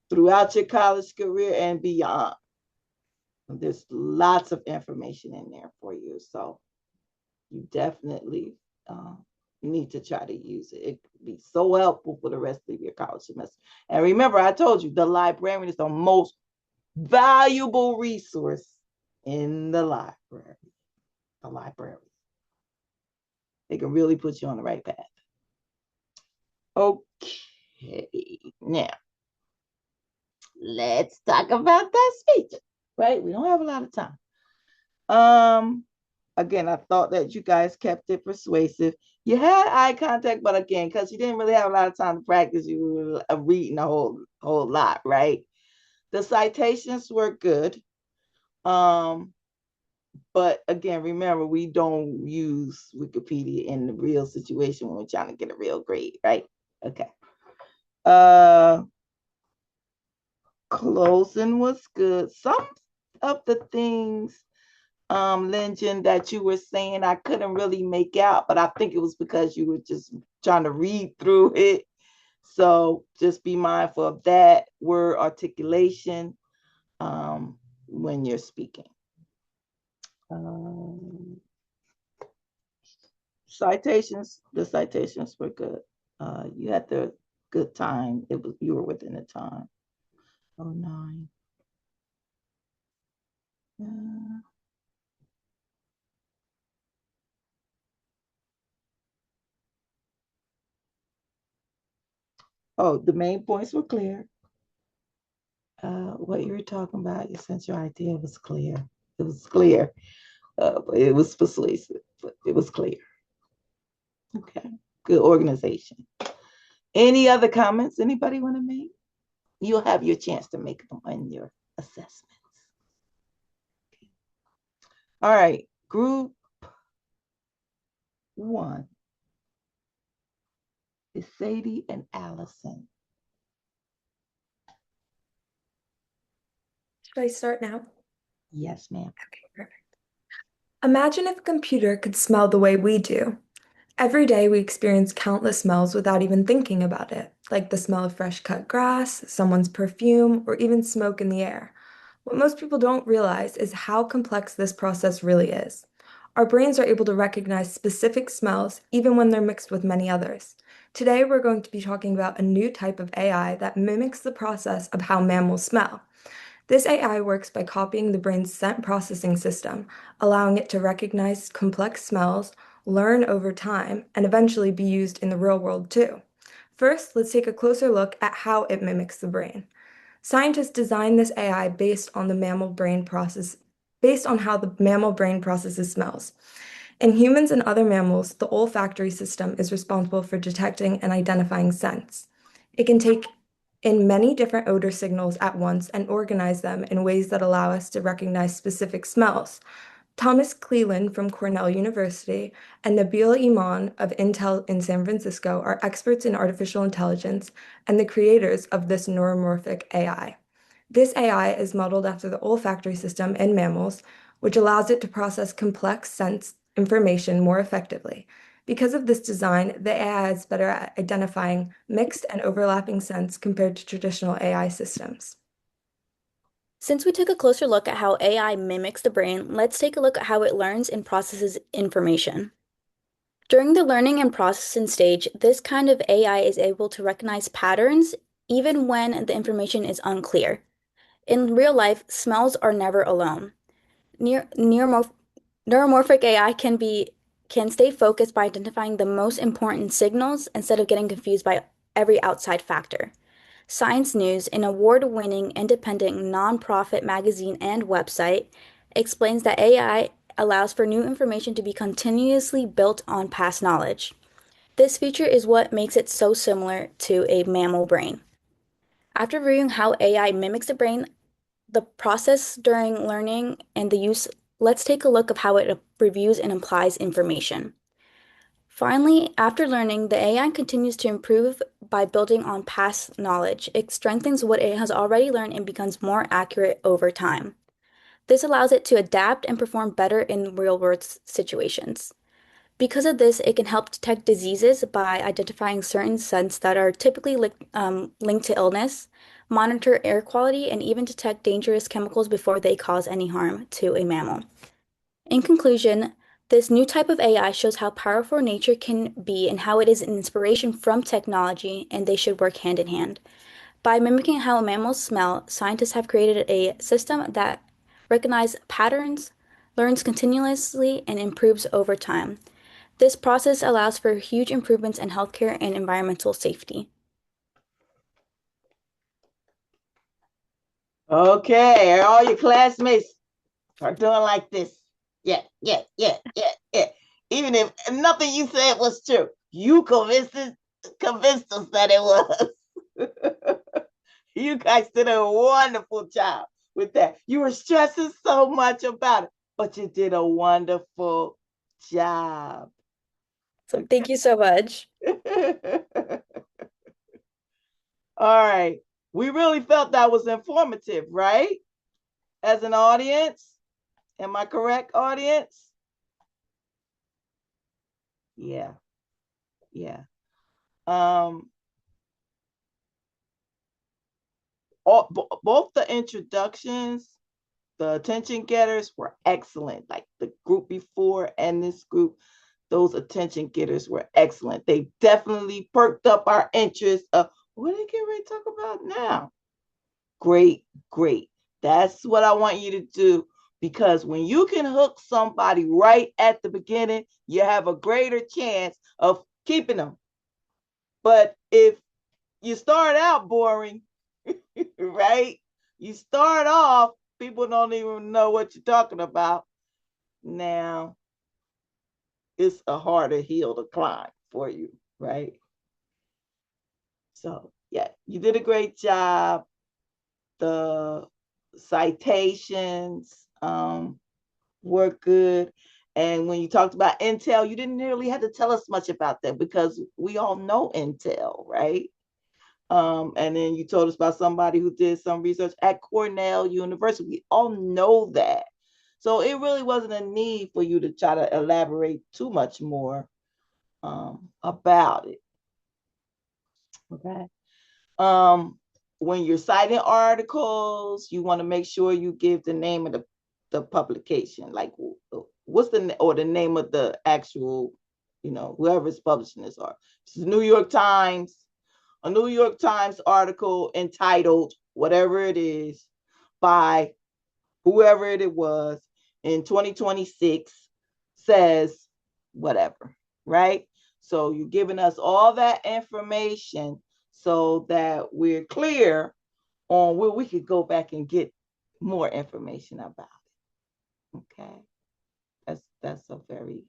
throughout your college career and beyond. There's lots of information in there for you, so you definitely need to try to use it. It could be so helpful for the rest of your college semester. And remember, I told you the librarian is the most valuable resource in the library. The library. They can really put you on the right path. Okay, now let's talk about that speech. Right? We don't have a lot of time. Again, I thought that you guys kept it persuasive. You had eye contact, but again, because you didn't really have a lot of time to practice, you were reading a whole lot, right? The citations were good. But again, remember, we don't use Wikipedia in the real situation when we're trying to get a real grade, right? Okay. Closing was good. Some of the things Lingen, that you were saying I couldn't really make out, but I think it was because you were just trying to read through it. So just be mindful of that word articulation when you're speaking. The citations were good. You had the good time. You were within the time. 09. The main points were clear. What you were talking about, your central idea was clear. It was clear. It was persuasive, but it was clear. Okay, good organization. Any other comments anybody want to make? You'll have your chance to make them on your assessments. Okay. All right, group 1 is Sadie and Allison. Should I start now? Yes, ma'am. Okay, perfect. Imagine if a computer could smell the way we do. Every day we experience countless smells without even thinking about it, like the smell of fresh cut grass, someone's perfume, or even smoke in the air. What most people don't realize is how complex this process really is. Our brains are able to recognize specific smells even when they're mixed with many others. Today, we're going to be talking about a new type of AI that mimics the process of how mammals smell. This AI works by copying the brain's scent processing system, allowing it to recognize complex smells, learn over time, and eventually be used in the real world too. First, let's take a closer look at how it mimics the brain. Scientists designed this AI based on how the mammal brain processes smells. In humans and other mammals, the olfactory system is responsible for detecting and identifying scents. It can take in many different odor signals at once and organize them in ways that allow us to recognize specific smells. Thomas Cleland from Cornell University and Nabil Iman of Intel in San Francisco are experts in artificial intelligence and the creators of this neuromorphic AI. This AI is modeled after the olfactory system in mammals, which allows it to process complex sense information more effectively. Because of this design, the AI is better at identifying mixed and overlapping scents compared to traditional AI systems. Since we took a closer look at how AI mimics the brain, let's take a look at how it learns and processes information. During the learning and processing stage, this kind of AI is able to recognize patterns even when the information is unclear. In real life, smells are never alone. Neuromorphic AI can stay focused by identifying the most important signals instead of getting confused by every outside factor. Science News, an award-winning independent nonprofit magazine and website, explains that AI allows for new information to be continuously built on past knowledge. This feature is what makes it so similar to a mammal brain. After reviewing how AI mimics the brain, the process during learning and the use, let's take a look of how it reviews and applies information. Finally, after learning, the AI continues to improve by building on past knowledge. It strengthens what it has already learned and becomes more accurate over time. This allows it to adapt and perform better in real-world situations. Because of this, it can help detect diseases by identifying certain scents that are typically linked to illness, monitor air quality, and even detect dangerous chemicals before they cause any harm to a mammal. In conclusion, this new type of AI shows how powerful nature can be and how it is an inspiration from technology, and they should work hand in hand. By mimicking how mammals smell, scientists have created a system that recognizes patterns, learns continuously, and improves over time. This process allows for huge improvements in healthcare and environmental safety. Okay, all your classmates are doing like this. Yeah, yeah, yeah, yeah, yeah. Even if nothing you said was true, you convinced us that it was. You guys did a wonderful job with that. You were stressing so much about it, but you did a wonderful job. So thank you so much. All right. We really felt that was informative, right? As an audience. Am I correct, audience? Yeah. Yeah. Both the introductions, the attention getters were excellent. Like the group before and this group, those attention getters were excellent. They definitely perked up our interest of what are they getting ready to talk about now? Great, great. That's what I want you to do, because when you can hook somebody right at the beginning, you have a greater chance of keeping them. But if you start out boring, right? You start off, people don't even know what you're talking about. Now, it's a harder hill to climb for you, right? So, yeah, you did a great job. The citations were good. And when you talked about Intel, you didn't really have to tell us much about that because we all know Intel, right? And then you told us about somebody who did some research at Cornell University. We all know that. So it really wasn't a need for you to try to elaborate too much more about it. Okay. when you're citing articles, you want to make sure you give the name of the publication, like what's the name of the actual, whoever's publishing this article. This is New York Times, a New York Times article entitled whatever it is by whoever it was in 2026 says whatever, right? So you're giving us all that information so that we're clear on where we could go back and get more information about it. Okay, that's a very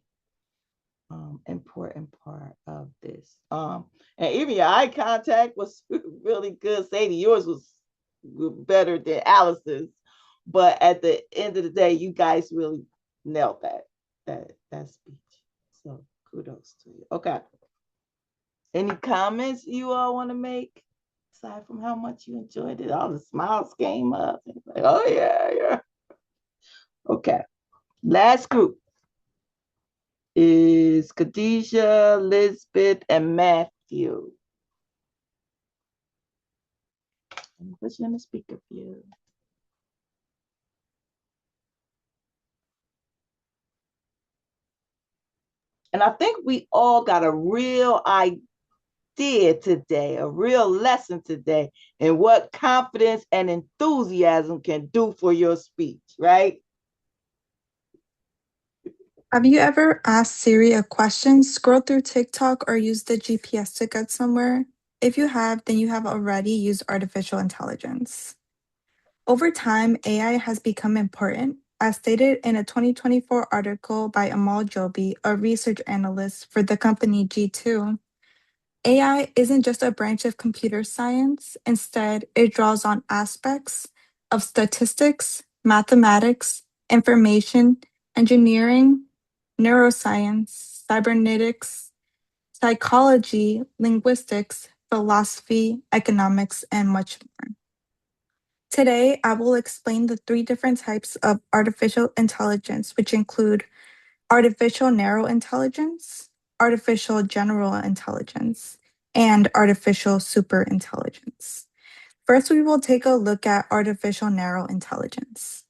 important part of this. And even your eye contact was really good. Sadie, yours was better than Alice's, but at the end of the day, you guys really nailed that speech. So kudos to you. Okay. Any comments you all want to make aside from how much you enjoyed it? All the smiles came up. Like, oh yeah. Okay. Last group is Khadijah, Lisbeth, and Matthew. I'm put you in the speaker view. And I think we all got a real idea today, a real lesson today in what confidence and enthusiasm can do for your speech, right? Have you ever asked Siri a question, scrolled through TikTok, or used the GPS to get somewhere? If you have, then you have already used artificial intelligence. Over time, AI has become important, as stated in a 2024 article by Amal Joby, a research analyst for the company G2. AI isn't just a branch of computer science. Instead, it draws on aspects of statistics, mathematics, information, engineering, neuroscience, cybernetics, psychology, linguistics, philosophy, economics, and much more. Today, I will explain the three different types of artificial intelligence, which include artificial narrow intelligence, artificial general intelligence, and artificial superintelligence. First, we will take a look at artificial narrow intelligence.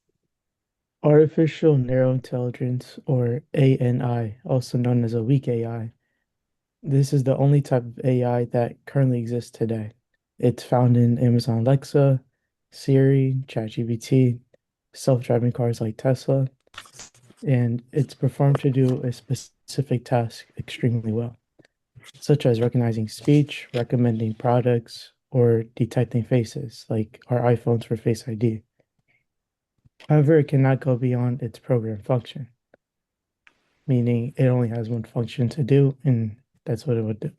Artificial narrow intelligence, or ANI, also known as a weak AI. This is the only type of AI that currently exists today. It's found in Amazon Alexa, Siri, ChatGPT, self-driving cars like Tesla, and it's performed to do a specific task extremely well, such as recognizing speech, recommending products, or detecting faces, like our iPhones for Face ID. However, it cannot go beyond its program function, meaning it only has one function to do, and that's what it would do.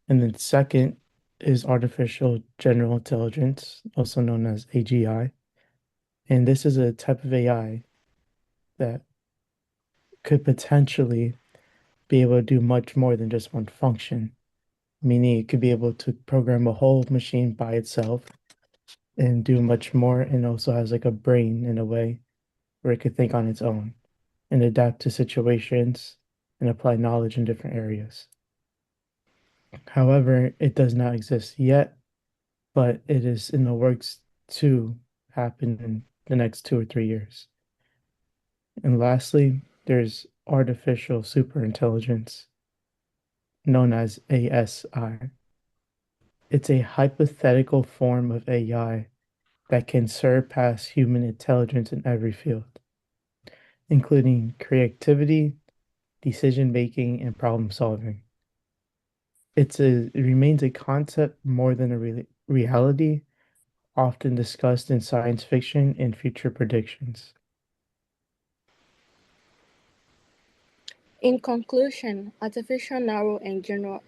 And then second is artificial general intelligence, also known as AGI. And this is a type of AI that could potentially be able to do much more than just one function, meaning it could be able to program a whole machine by itself and do much more, and also has like a brain in a way where it could think on its own and adapt to situations and apply knowledge in different areas. However, it does not exist yet, but it is in the works to happen in the next 2 or 3 years. And lastly, there's artificial superintelligence, known as ASI. It's a hypothetical form of AI that can surpass human intelligence in every field, including creativity, decision making, and problem solving. It remains a concept more than a reality, often discussed in science fiction and future predictions. In conclusion, artificial narrow and general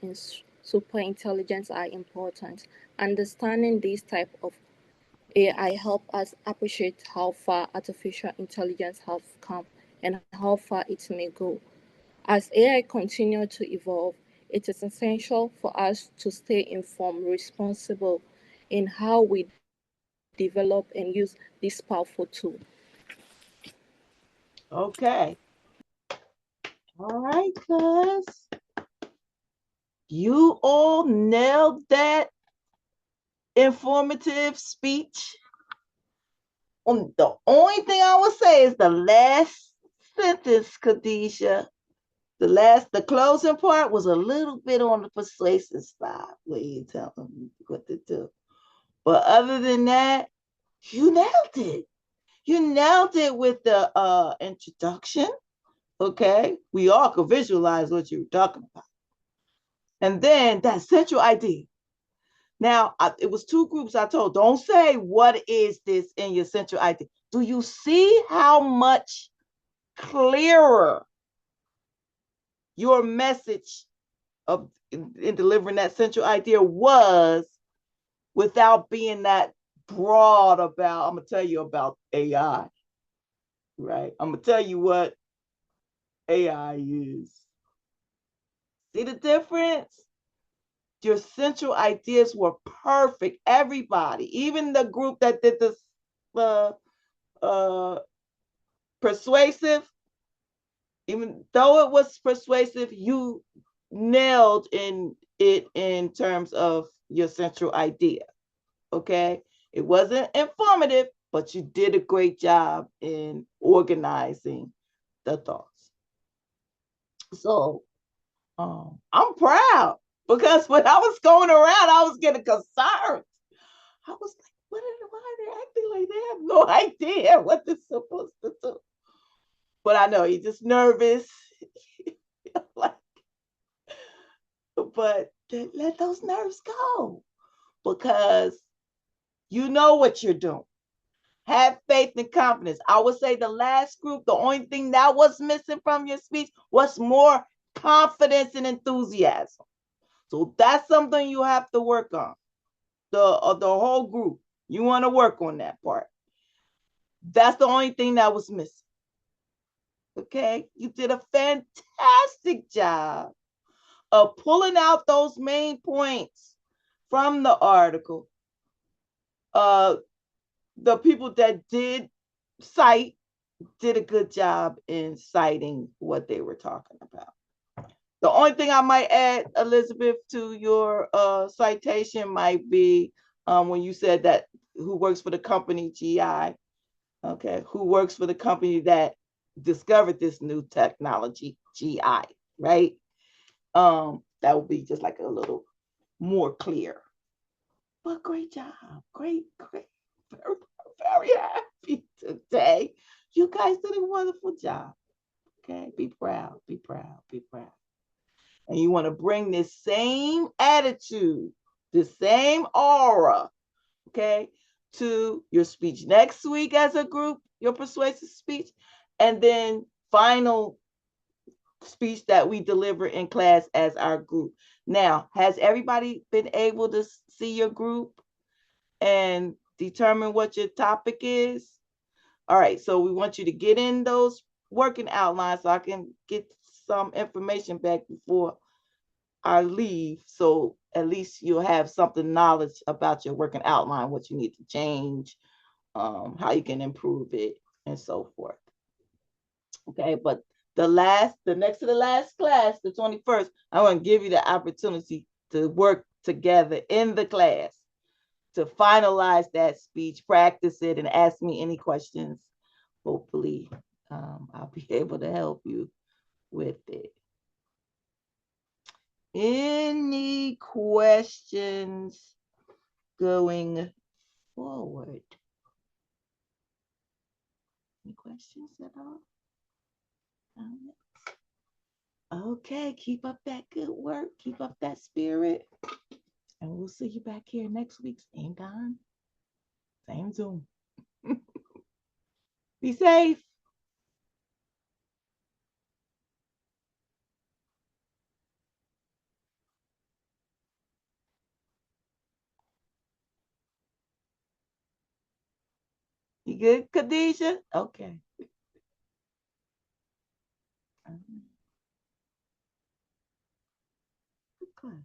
superintelligence are important. Understanding these type of AI help us appreciate how far artificial intelligence has come and how far it may go. As AI continues to evolve, it is essential for us to stay informed, responsible in how we develop and use this powerful tool. Okay. All right, guys. You all nailed that informative speech. The only thing I would say is the last sentence, Khadijah. The closing part was a little bit on the persuasive side, where you tell them what to do. But other than that, you nailed it. You nailed it with the introduction. Okay, we all could visualize what you were talking about, and then that central idea. Now, it was two groups I told. Don't say what is this in your central idea. Do you see how much clearer your message of in delivering that central idea was without being that broad about, I'm gonna tell you about AI, right? I'm gonna tell you what AI is. See the difference? Your central ideas were perfect. Everybody, even the group that did this uh, persuasive, even though it was persuasive, you nailed in terms of your central idea. Okay, it wasn't informative, but you did a great job in organizing the thoughts. So I'm proud because when I was going around, I was getting concerned. I was like, why are they acting like they have no idea what they're supposed to do? But I know you're just nervous. Like, but let those nerves go because you know what you're doing. Have faith and confidence. I would say the last group, the only thing that was missing from your speech was more confidence and enthusiasm. So that's something you have to work on. The whole group, you want to work on that part. That's the only thing that was missing. Okay, you did a fantastic job of pulling out those main points from the article. The people that did cite did a good job in citing what they were talking about. The only thing I might add, Elizabeth, to your citation might be when you said that who works for the company GI, okay, who works for the company that discovered this new technology, GI, right? That would be just like a little more clear. But great job. Great. Very, very happy today. You guys did a wonderful job. Okay, be proud. And you want to bring this same attitude, the same aura, okay, to your speech next week as a group, your persuasive speech, and then final speech that we deliver in class as our group. Now, has everybody been able to see your group and determine what your topic is? All right, so we want you to get in those working outlines so I can get some information back before I leave. So at least you'll have something knowledge about your working outline, what you need to change, how you can improve it, and so forth. Okay, but the next to the last class, the 21st, I want to give you the opportunity to work together in the class to finalize that speech, practice it, and ask me any questions. Hopefully, I'll be able to help you with it. Any questions going forward? Any questions at all? Okay, keep up that good work. Keep up that spirit. And we'll see you back here next week. Same time, same Zoom. Be safe. You good, Khadijah? Okay. Okay.